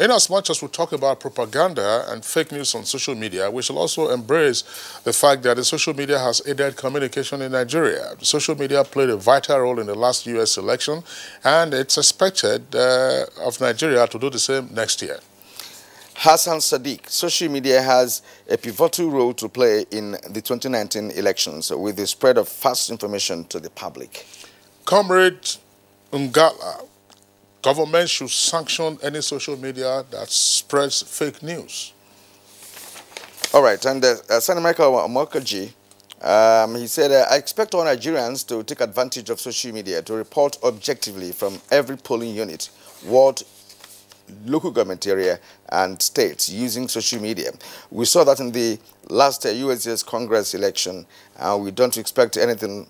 in as much as we talk about propaganda and fake news on social media, we shall also embrace the fact that the social media has aided communication in Nigeria. The social media played a vital role in the last U.S. election, and it's expected of Nigeria to do the same next year. Hassan Sadiq, social media has a pivotal role to play in the 2019 elections with the spread of fast information to the public. Comrade Ngala, government should sanction any social media that spreads fake news. All right, and Senator Michael Mokaji, he said, I expect all Nigerians to take advantage of social media to report objectively from every polling unit, ward, local government area, and states using social media. We saw that in the last USS Congress election, and we don't expect anything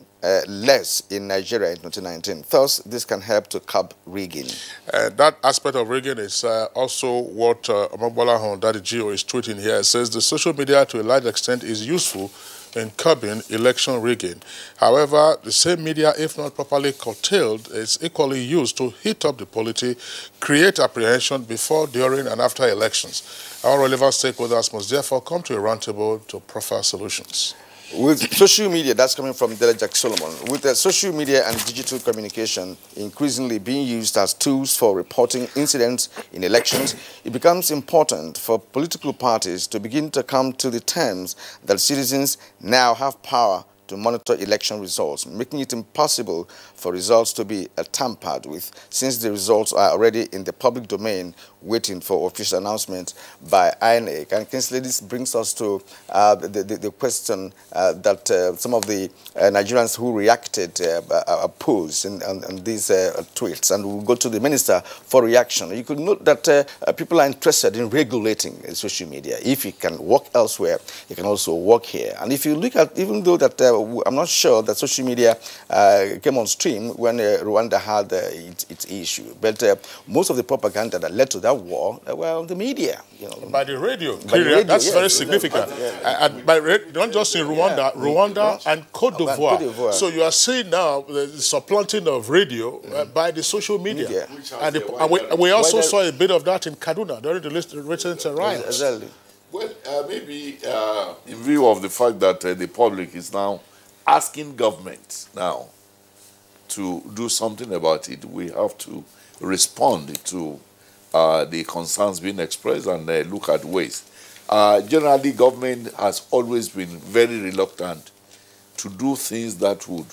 less in Nigeria in 2019. Thus, this can help to curb rigging. That aspect of rigging is also what Amabola Daddy Gio is tweeting here. It says the social media to a large extent is useful in curbing election rigging. However, the same media, if not properly curtailed, is equally used to heat up the polity, create apprehension before, during, and after elections. Our relevant stakeholders must therefore come to a roundtable to proffer solutions. With social media, that's coming from Delajak Solomon, with social media and digital communication increasingly being used as tools for reporting incidents in elections, it becomes important for political parties to begin to come to the terms that citizens now have power to monitor election results, making it impossible for results to be tampered with, since the results are already in the public domain waiting for official announcement by INEC. And Kingsley, this brings us to the question that some of the Nigerians who reacted posed on these tweets. And we'll go to the minister for reaction. You could note that people are interested in regulating social media. If it can work elsewhere, it can also work here. And if you look at, even though that I'm not sure that social media came on stream when Rwanda had its issue, but most of the propaganda that led to that war were the media. You know, by the radio. Yes, That's very significant. And by not just in Rwanda, Rwanda and Cote d'Ivoire. So you are seeing now the supplanting of radio by the social media. And we also saw a bit of that in Kaduna during the recent riots. Exactly. Well, maybe in view of the fact that the public is now asking government now to do something about it. We have to respond to the concerns being expressed and look at ways. Generally, government has always been very reluctant to do things that would,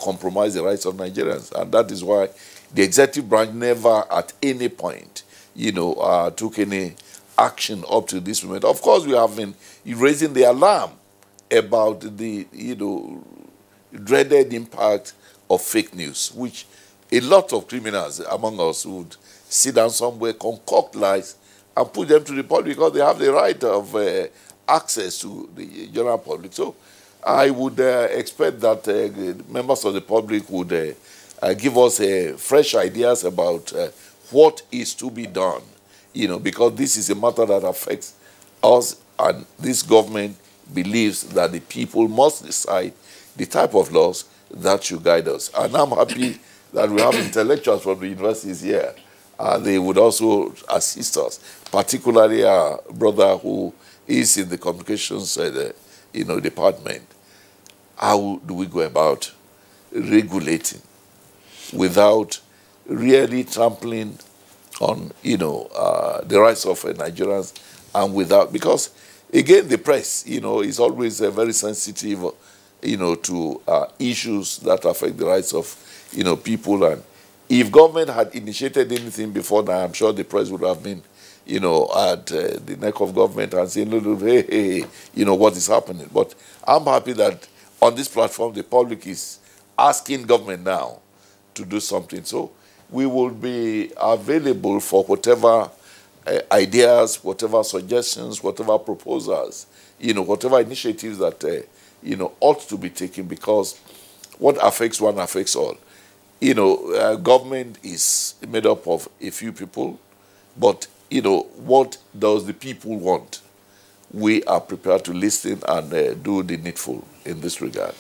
compromise the rights of Nigerians. And that is why the executive branch never at any point, took any action up to this moment. Of course, we have been raising the alarm about the, dreaded impact of fake news, which a lot of criminals among us would sit down somewhere, concoct lies, and put them to the public because they have the right of access to the general public. So I would expect that members of the public would give us fresh ideas about what is to be done, because this is a matter that affects us, and this government believes that the people must decide the type of laws that should guide us. And I'm happy that we have intellectuals from the universities here. They would also assist us, particularly our brother who is in the communications department. How do we go about regulating without really trampling on, the rights of Nigerians, and without, because again, the press, is always very sensitive, to issues that affect the rights of, people. And if government had initiated anything before now, I'm sure the press would have been, at the neck of government and saying, look, hey, what is happening. But I'm happy that on this platform, the public is asking government now to do something. So we will be available for whatever ideas, whatever suggestions, whatever proposals, whatever initiatives that, ought to be taken, because what affects one affects all. Government is made up of a few people, but, what does the people want? We are prepared to listen and do the needful in this regard.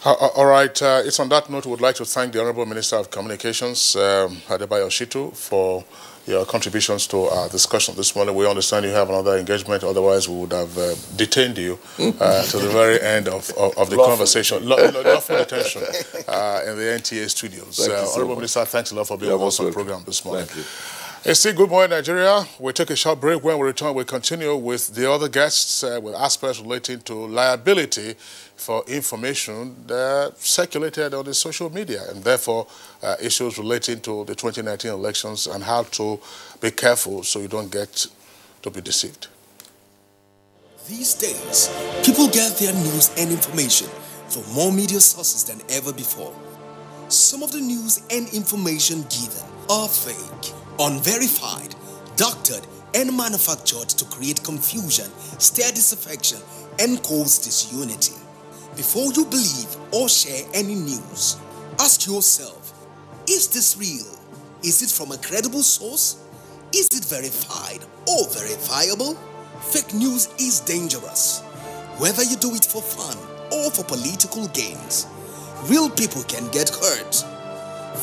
All right. It's on that note we would like to thank the Honorable Minister of Communications, Adebayo Shitu, for your contributions to our discussion this morning. We understand you have another engagement, otherwise we would have detained you to the very end of the conversation. Lawful detention in the NTA studios. Honorable Minister, thanks a lot for being with us on the program this morning. Thank you. It's still Good Morning Nigeria. We'll take a short break. When we return, we'll continue with the other guests with aspects relating to liability for information circulated on the social media, and therefore issues relating to the 2019 elections and how to be careful so you don't get to be deceived. These days, people get their news and information from more media sources than ever before. Some of the news and information given are fake, unverified, doctored, and manufactured to create confusion, stir disaffection, and cause disunity. Before you believe or share any news, ask yourself, is this real? Is it from a credible source? Is it verified or verifiable? Fake news is dangerous, whether you do it for fun or for political gains. Real people can get hurt.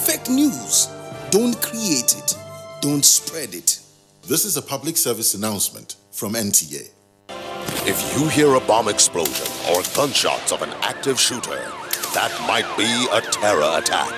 Fake news, don't create it, don't spread it. This is a public service announcement from NTA. If you hear a bomb explosion or gunshots of an active shooter, that might be a terror attack.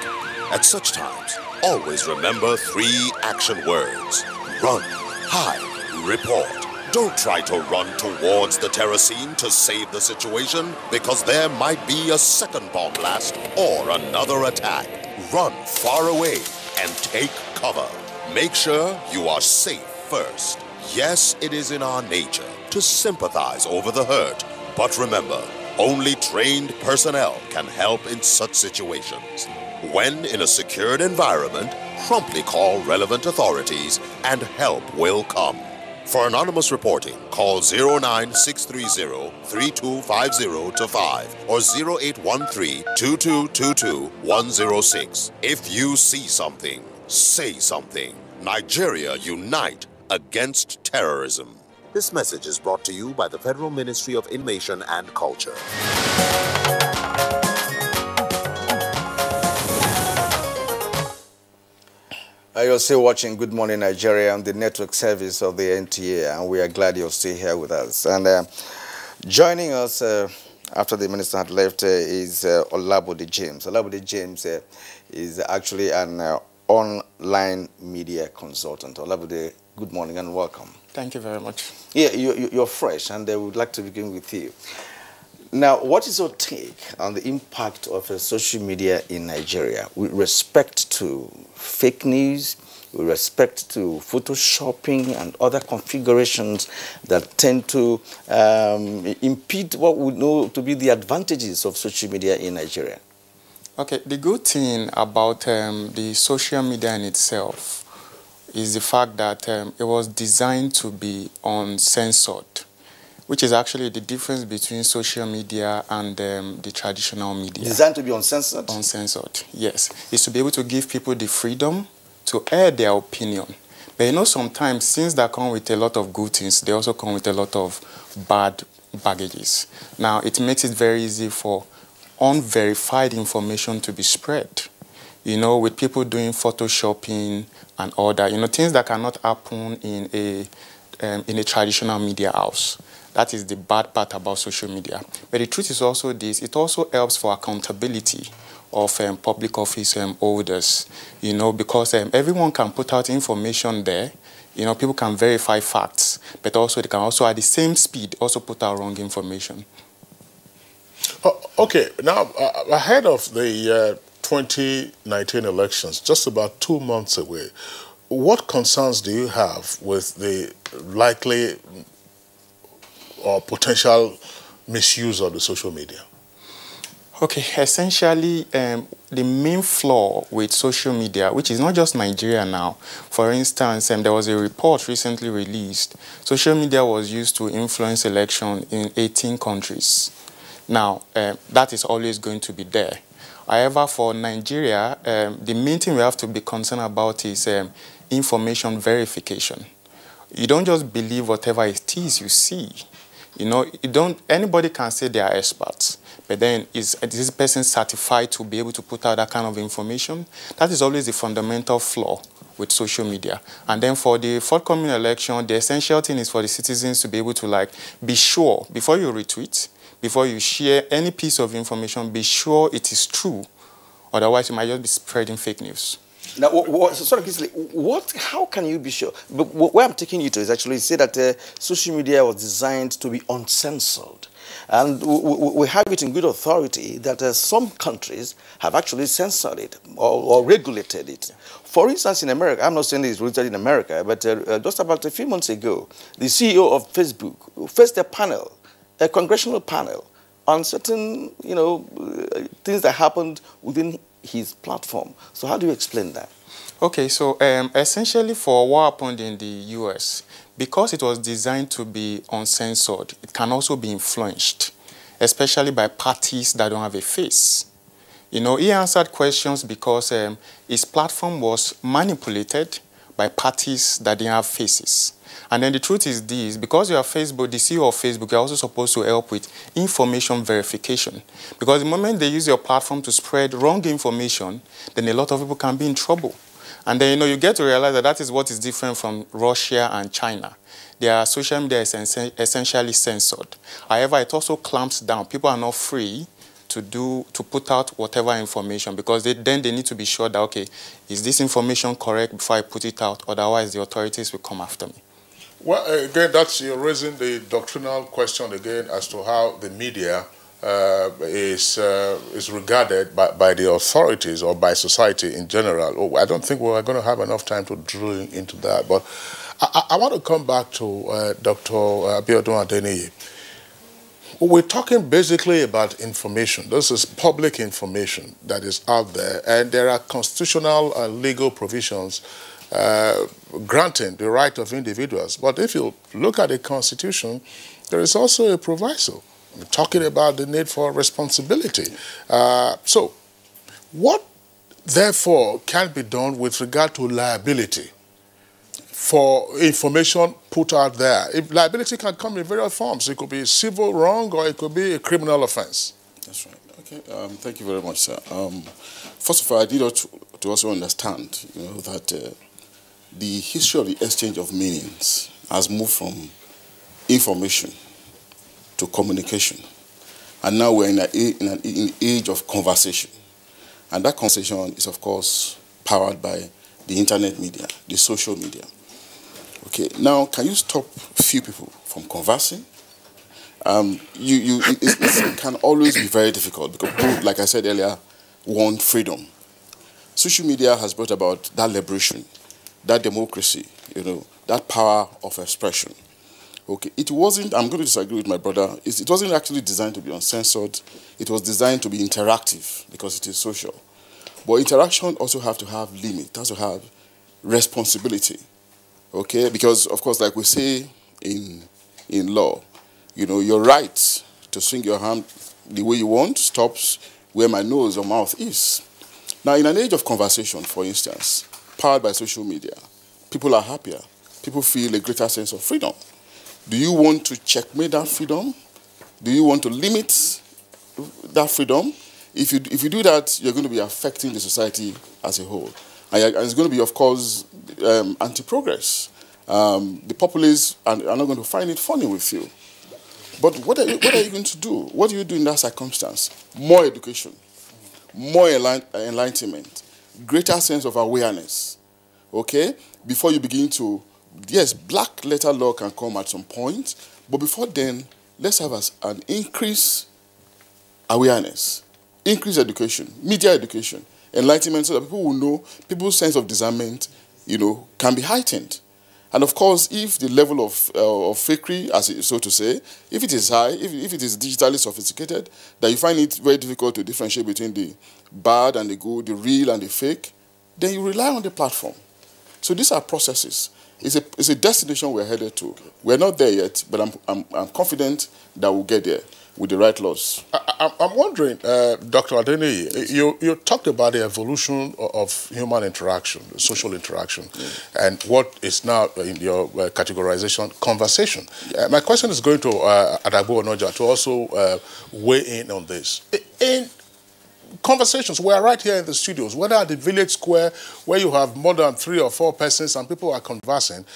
At such times, always remember 3 action words: run, hide, report. Don't try to run towards the terror scene to save the situation, because there might be a second bomb blast or another attack. Run far away and take cover. Make sure you are safe first. Yes, it is in our nature to sympathize over the hurt, but remember, only trained personnel can help in such situations. When in a secured environment, promptly call relevant authorities and help will come. For anonymous reporting, call 09630-3250-5 or 0813-2222-106. If you see something, say something. Nigeria unite against terrorism. This message is brought to you by the Federal Ministry of Information and Culture. You're still watching Good Morning Nigeria on the network service of the NTA, and we are glad you're still here with us. And joining us after the minister had left is Olabode James. Olabode James is actually an online media consultant. Olabode, good morning and welcome. Thank you very much. Yeah, you're fresh, and I would like to begin with you. Now, what is your take on the impact of social media in Nigeria with respect to fake news, with respect to photoshopping and other configurations that tend to impede what we know to be the advantages of social media in Nigeria? Okay, the good thing about the social media in itself is the fact that it was designed to be uncensored, which is actually the difference between social media and the traditional media. Designed to be uncensored? Uncensored, yes. It's to be able to give people the freedom to air their opinion. But you know, sometimes things that come with a lot of good things, they also come with a lot of bad baggages. Now, it makes it very easy for unverified information to be spread. You know, with people doing photoshopping and all that, you know, things that cannot happen in a traditional media house. That is the bad part about social media. But the truth is also this, it also helps for accountability of public office holders, you know, because everyone can put out information there. You know, people can verify facts, but also they can also at the same speed also put out wrong information. Okay, now ahead of the 2019 elections, just about 2 months away, what concerns do you have with the likely or potential misuse of the social media? Okay, essentially, the main flaw with social media, which is not just Nigeria now, for instance, there was a report recently released. Social media was used to influence election in 18 countries. Now, that is always going to be there. However, for Nigeria, the main thing we have to be concerned about is information verification. You don't just believe whatever it is you see. You know, anybody can say they are experts, but then is this person certified to be able to put out that kind of information? That is always the fundamental flaw with social media. And then for the forthcoming election, the essential thing is for the citizens to be able to be sure before you retweet, before you share any piece of information, be sure it is true. Otherwise, you might just be spreading fake news. Now, how can you be sure? But where I'm taking you to is actually say that social media was designed to be uncensored. And we have it in good authority that some countries have actually censored it or regulated it. For instance, in America, I'm not saying it's rooted in America, but just about a few months ago, the CEO of Facebook faced a congressional panel on certain, things that happened within his platform. So how do you explain that? Okay, so essentially for what happened in the US, because it was designed to be uncensored, it can also be influenced, especially by parties that don't have a face. You know, he answered questions because his platform was manipulated by parties that didn't have faces. And then the truth is this, because you are Facebook, the CEO of Facebook, you're also supposed to help with information verification. Because the moment they use your platform to spread wrong information, then a lot of people can be in trouble. And then, you get to realize that that is what is different from Russia and China. Their social media is essentially censored. However, it also clamps down. People are not free to put out whatever information because then they need to be sure that, okay, is this information correct before I put it out? Otherwise, the authorities will come after me. Well, again, you're raising the doctrinal question again as to how the media is regarded by the authorities or by society in general. Oh, I don't think we're going to have enough time to drill into that. But I want to come back to Dr. Abiodun Adeniyi. We're talking basically about information. This is public information that is out there, and there are constitutional and legal provisions granting the right of individuals. But if you look at the Constitution, there is also a proviso talking about the need for responsibility. So what, therefore, can be done with regard to liability for information put out there? If liability can come in various forms. It could be civil wrong or it could be a criminal offense. That's right. Okay. Thank you very much, sir. First of all, I did to also understand, that the history of the exchange of meanings has moved from information to communication. And now we're in an age of conversation. And that conversation is, of course, powered by the internet media, the social media. Okay, now can you stop few people from conversing? It can always be very difficult because people, like I said earlier, want freedom. Social media has brought about that liberation, that democracy, that power of expression. Okay, it wasn't, I'm going to disagree with my brother, it wasn't actually designed to be uncensored. It was designed to be interactive because it is social. But interaction also have to have limit, has to have responsibility. Okay, because of course, like we say in law, your right to swing your hand the way you want stops where my nose or mouth is. Now, in an age of conversation, for instance, powered by social media, people are happier. People feel a greater sense of freedom. Do you want to checkmate that freedom? Do you want to limit that freedom? If you do that, you're going to be affecting the society as a whole. And it's going to be, of course, anti-progress. The populists are not going to find it funny with you. But what are you going to do? What do you do in that circumstance? More education, more enlightenment, greater sense of awareness, okay? Before you begin to, yes, black letter law can come at some point, but before then, let's have an increased awareness, increased education, media education, enlightenment, so that people will know, people's sense of discernment, can be heightened. And of course, if the level of fakery, so to say, if it is high, if it is digitally sophisticated, that you find it very difficult to differentiate between the bad and the good, the real and the fake, then you rely on the platform. So these are processes. It's a destination we're headed to. We're not there yet, but I'm confident that we'll get there with the right laws. I'm wondering, Dr. Adeni, you talked about the evolution of human interaction, social interaction, and what is now in your categorization, conversation. My question is going to Adagbo Onoja to also weigh in on this. In conversations, we are right here in the studios, whether at the village square where you have more than 3 or 4 persons and people are conversing,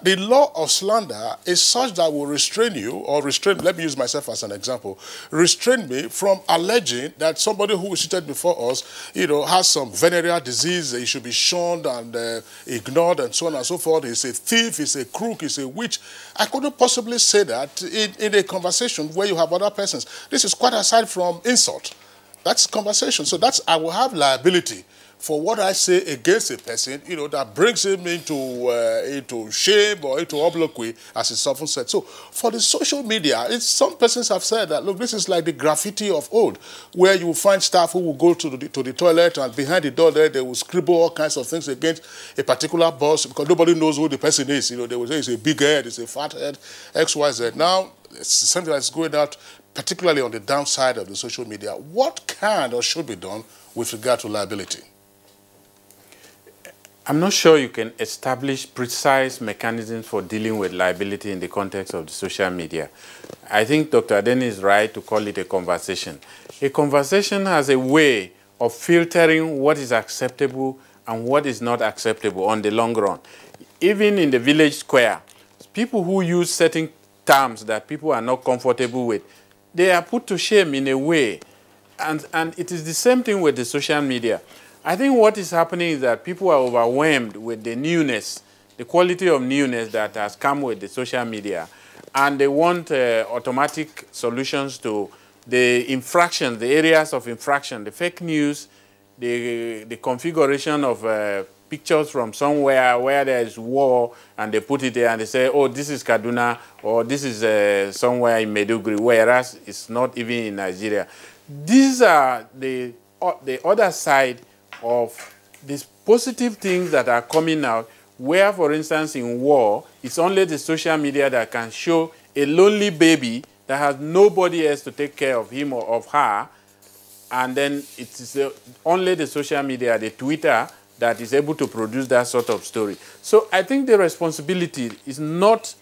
the law of slander is such that will restrain you, or restrain, let me use myself as an example, restrain me from alleging that somebody who is seated before us, has some venereal disease, he should be shunned and ignored and so on and so forth. He's a thief, he's a crook, he's a witch. I couldn't possibly say that in a conversation where you have other persons. This is quite aside from insult. That's conversation. So I will have liability for what I say against a person, that brings him into shame or into obloquy, as it's often said. So for the social media, some persons have said that, look, this is like the graffiti of old, where you will find staff who will go to the toilet and behind the door there, they will scribble all kinds of things against a particular boss because nobody knows who the person is. They will say it's a big head, it's a fat head, X, Y, Z. Now, it's something that's going out, particularly on the downside of the social media. What can or should be done with regard to liability? I'm not sure you can establish precise mechanisms for dealing with liability in the context of the social media. I think Dr. Adeni is right to call it a conversation. A conversation has a way of filtering what is acceptable and what is not acceptable on the long run. Even in the village square, people who use certain terms that people are not comfortable with, they are put to shame in a way. And it is the same thing with the social media. I think what is happening is that people are overwhelmed with the newness, the quality of newness that has come with the social media. And they want automatic solutions to the infractions, the areas of infraction, the fake news, the configuration of pictures from somewhere where there is war, and they put it there and they say, oh, this is Kaduna, or this is somewhere in Maiduguri, whereas it's not even in Nigeria. These are the other side of these positive things that are coming out, where, for instance, in war, it's only the social media that can show a lonely baby that has nobody else to take care of him or of her, and then it is only the social media, the Twitter, that is able to produce that sort of story. So I think the responsibility is not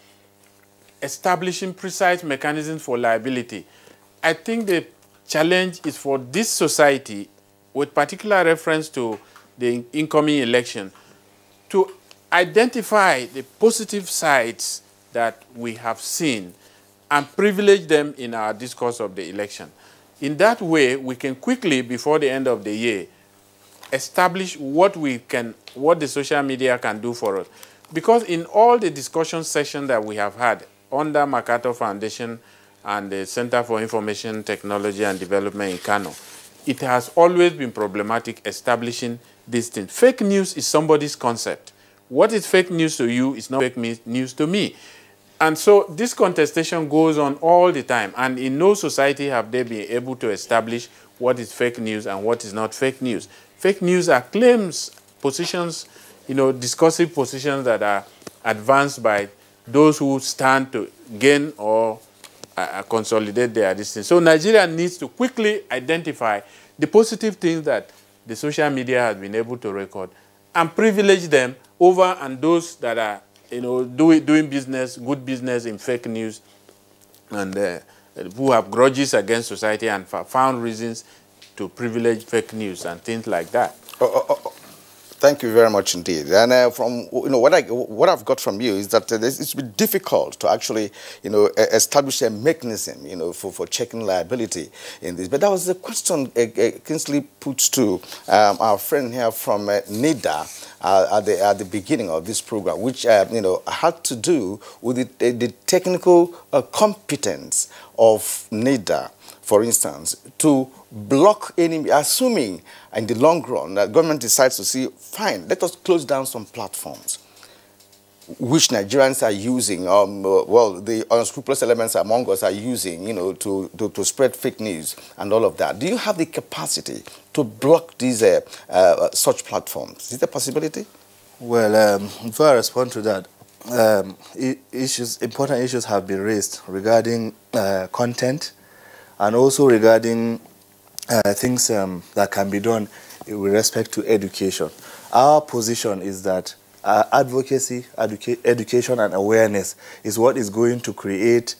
establishing precise mechanisms for liability. I think the challenge is for this society, with particular reference to the incoming election, to identify the positive sides that we have seen and privilege them in our discourse of the election. In that way, we can quickly, before the end of the year, establish what the social media can do for us. Because in all the discussion sessions that we have had under MacArthur Foundation and the Center for Information Technology and Development in Kano, it has always been problematic establishing this thing. Fake news is somebody's concept. What is fake news to you is not fake news to me. And so this contestation goes on all the time, and in no society have they been able to establish what is fake news and what is not fake news. Fake news are claims, positions, discursive positions that are advanced by those who stand to gain or consolidate their distance. So Nigeria needs to quickly identify the positive things that the social media has been able to record and privilege them over and those that are doing business, good business in fake news, and who have grudges against society and found reasons to privilege fake news and things like that. Thank you very much indeed. And from what I've got from you is that it's been difficult to actually establish a mechanism for checking liability in this. But that was the question Kingsley puts to our friend here from NIDA at the beginning of this program, which had to do with the technical competence of NIDA, for instance, to block any, assuming in the long run that government decides to see, fine, let us close down some platforms which Nigerians are using, the unscrupulous elements among us are using, to spread fake news and all of that. Do you have the capacity to block these such platforms? Is it a possibility? Well, before I respond to that, important issues have been raised regarding content and also regarding things that can be done with respect to education. Our position is that advocacy, education and awareness is what is going to create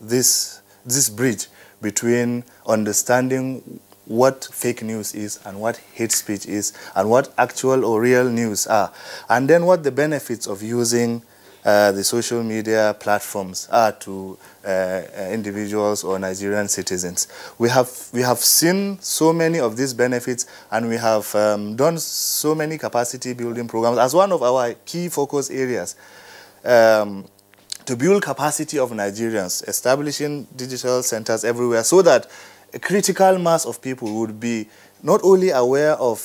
this bridge between understanding what fake news is and what hate speech is and what actual or real news are, and then what the benefits of using the social media platforms are to individuals or Nigerian citizens. We have seen so many of these benefits, and we have done so many capacity building programs as one of our key focus areas to build capacity of Nigerians, establishing digital centers everywhere so that a critical mass of people would be not only aware of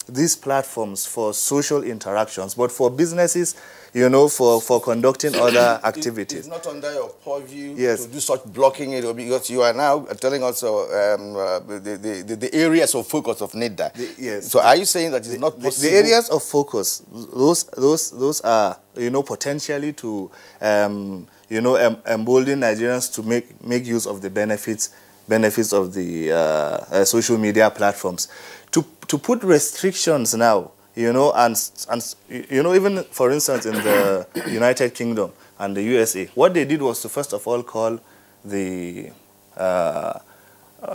these platforms for social interactions, but for businesses, for conducting other activities. It's not under your purview yes. to do such blocking because you are now telling us the areas of focus of NIDA. Yes. So are you saying that it's not possible? The areas of focus, those are, potentially to, embolden Nigerians to make use of the benefits of the social media platforms. To put restrictions now, and even for instance in the United Kingdom and the USA, what they did was to first of all call the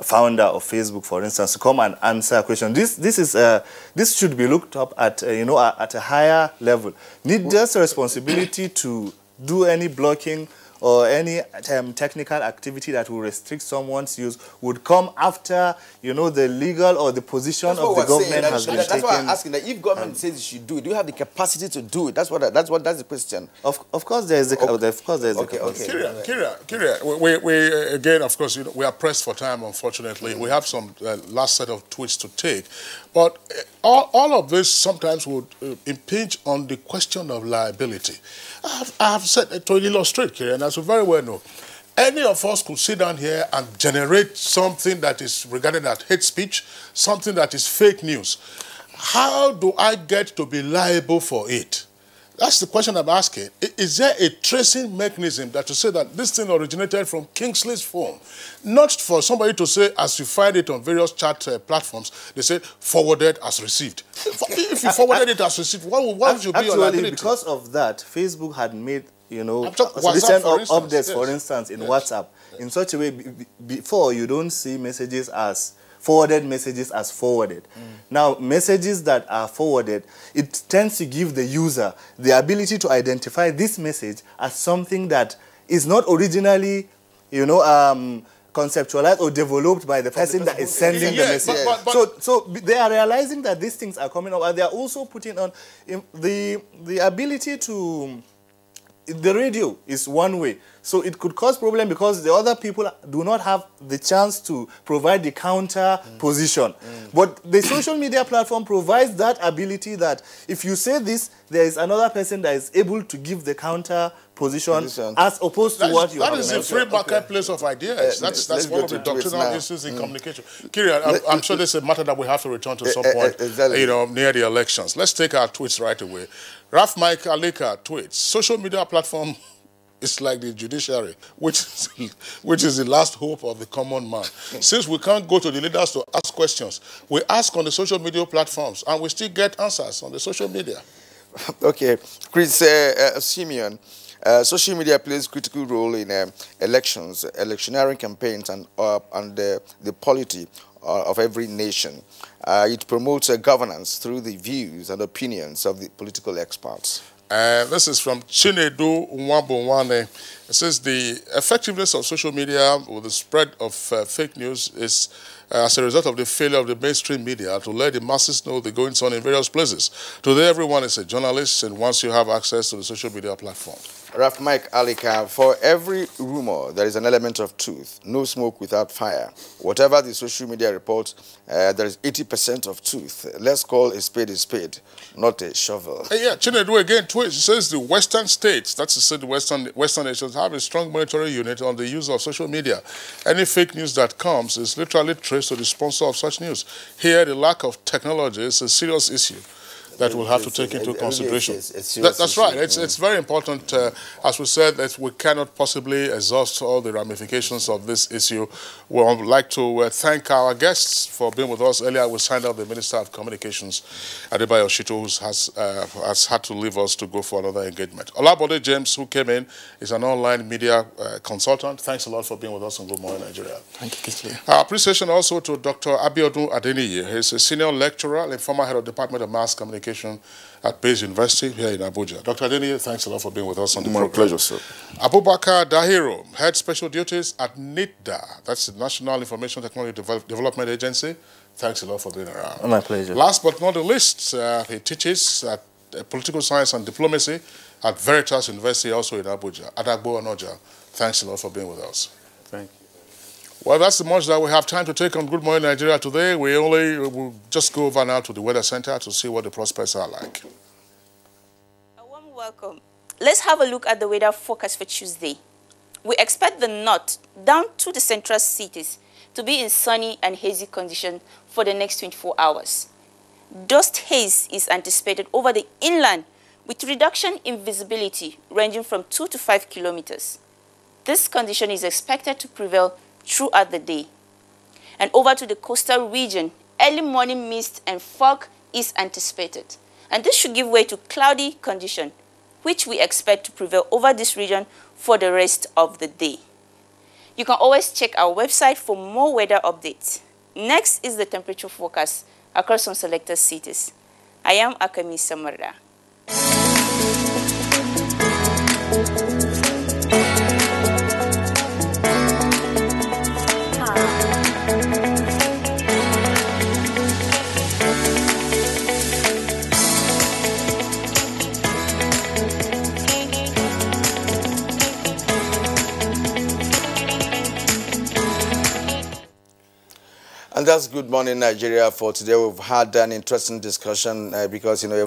founder of Facebook, for instance, to come and answer a question. This should be looked up at at a higher level. Need just a responsibility to do any blocking or any technical activity that will restrict someone's use would come after, the legal or the position of the government has been taken. That's why I'm asking that if government says you should do it, do you have the capacity to do it? That's the question. Of course, there is the capacity. Kyria, we again, of course, we are pressed for time. Unfortunately, we have some last set of tweets to take, but all of this sometimes would impinge on the question of liability. I have said to illustrate, Kyria, and as you very well know, any of us could sit down here and generate something that is regarded as hate speech, something that is fake news. How do I get to be liable for it? That's the question I'm asking. Is there a tracing mechanism that to say that this thing originated from Kingsley's phone? Not for somebody to say, as you find it on various chat platforms, they say forwarded as received. If you forwarded it as received, what should be your liability? Actually, because of that, Facebook had made recent updates, for instance, in WhatsApp, in such a way, before you don't see messages as forwarded messages as forwarded. Now, messages that are forwarded, it tends to give the user the ability to identify this message as something that is not originally, you know, conceptualized or developed by the person that is sending the message. So they are realizing that these things are coming up, and they are also putting on the ability to... The radio is one way, so it could cause problem because the other people do not have the chance to provide the counter position. But the social media platform provides that ability that if you say this, there is another person that is able to give the counter position as opposed to what you have mentioned. That is a free marketplace of ideas. That's one of the doctrinal issues in communication. Kiri, I'm sure this is a matter that we have to return to some point, you know, near the elections. Let's take our tweets right away. Raf Mike Aleka tweets, social media platform is like the judiciary, which is the last hope of the common man. Since we can't go to the leaders to ask questions, we ask on the social media platforms, and we still get answers on the social media. Okay, Chris Simeon, social media plays a critical role in elections, electioneering campaigns, and the polity of every nation. It promotes governance through the views and opinions of the political experts. This is from Chinedu Nwabonwane. It says the effectiveness of social media with the spread of fake news is as a result of the failure of the mainstream media to let the masses know the goings on in various places. Today, everyone is a journalist, and once you have access to the social media platform. Raf Mike Alika, for every rumor, there is an element of truth. No smoke without fire. Whatever the social media reports, there is 80% of truth. Let's call a spade, not a shovel. Yeah, Chinedu again tweets. It says the Western states, that's to say the Western nations, have a strong monitoring unit on the use of social media. Any fake news that comes is literally traced to the sponsor of such news. Here, the lack of technology is a serious issue that we'll have to take into consideration. That's right. It's very important. As we said, that we cannot possibly exhaust all the ramifications of this issue. We would like to thank our guests for being with us. Earlier, we signed out the Minister of Communications, Adebayo Shito, who has had to leave us to go for another engagement. Olabode James, who came in, is an online media consultant. Thanks a lot for being with us on Good Morning Nigeria. Thank you, Kisle. Our appreciation also to Dr. Abiodun Adeniyi. He's a senior lecturer and former head of Department of Mass Communication at Base University here in Abuja. Dr. Adeniyi, thanks a lot for being with us on the program. My pleasure, sir. Abubakar Dahiro, head special duties at NITDA, that's the National Information Technology Development Agency. Thanks a lot for being around. My pleasure. Last but not the least, he teaches at political science and diplomacy at Veritas University, also in Abuja. Adagbo Onoja, thanks a lot for being with us. Thank you. Well, that's the much that we have time to take on Good Morning Nigeria today. We'll just go over now to the weather center to see what the prospects are like. A warm welcome. Let's have a look at the weather forecast for Tuesday. We expect the north down to the central cities to be in sunny and hazy condition for the next 24 hours. Dust haze is anticipated over the inland with reduction in visibility ranging from 2 to 5 kilometers. This condition is expected to prevail throughout the day. And over to the coastal region, early morning mist and fog is anticipated. And this should give way to cloudy condition, which we expect to prevail over this region for the rest of the day. You can always check our website for more weather updates. Next is the temperature forecast across some selected cities. I am Akami Samarda. And that's Good Morning Nigeria for today. We've had an interesting discussion because, you know,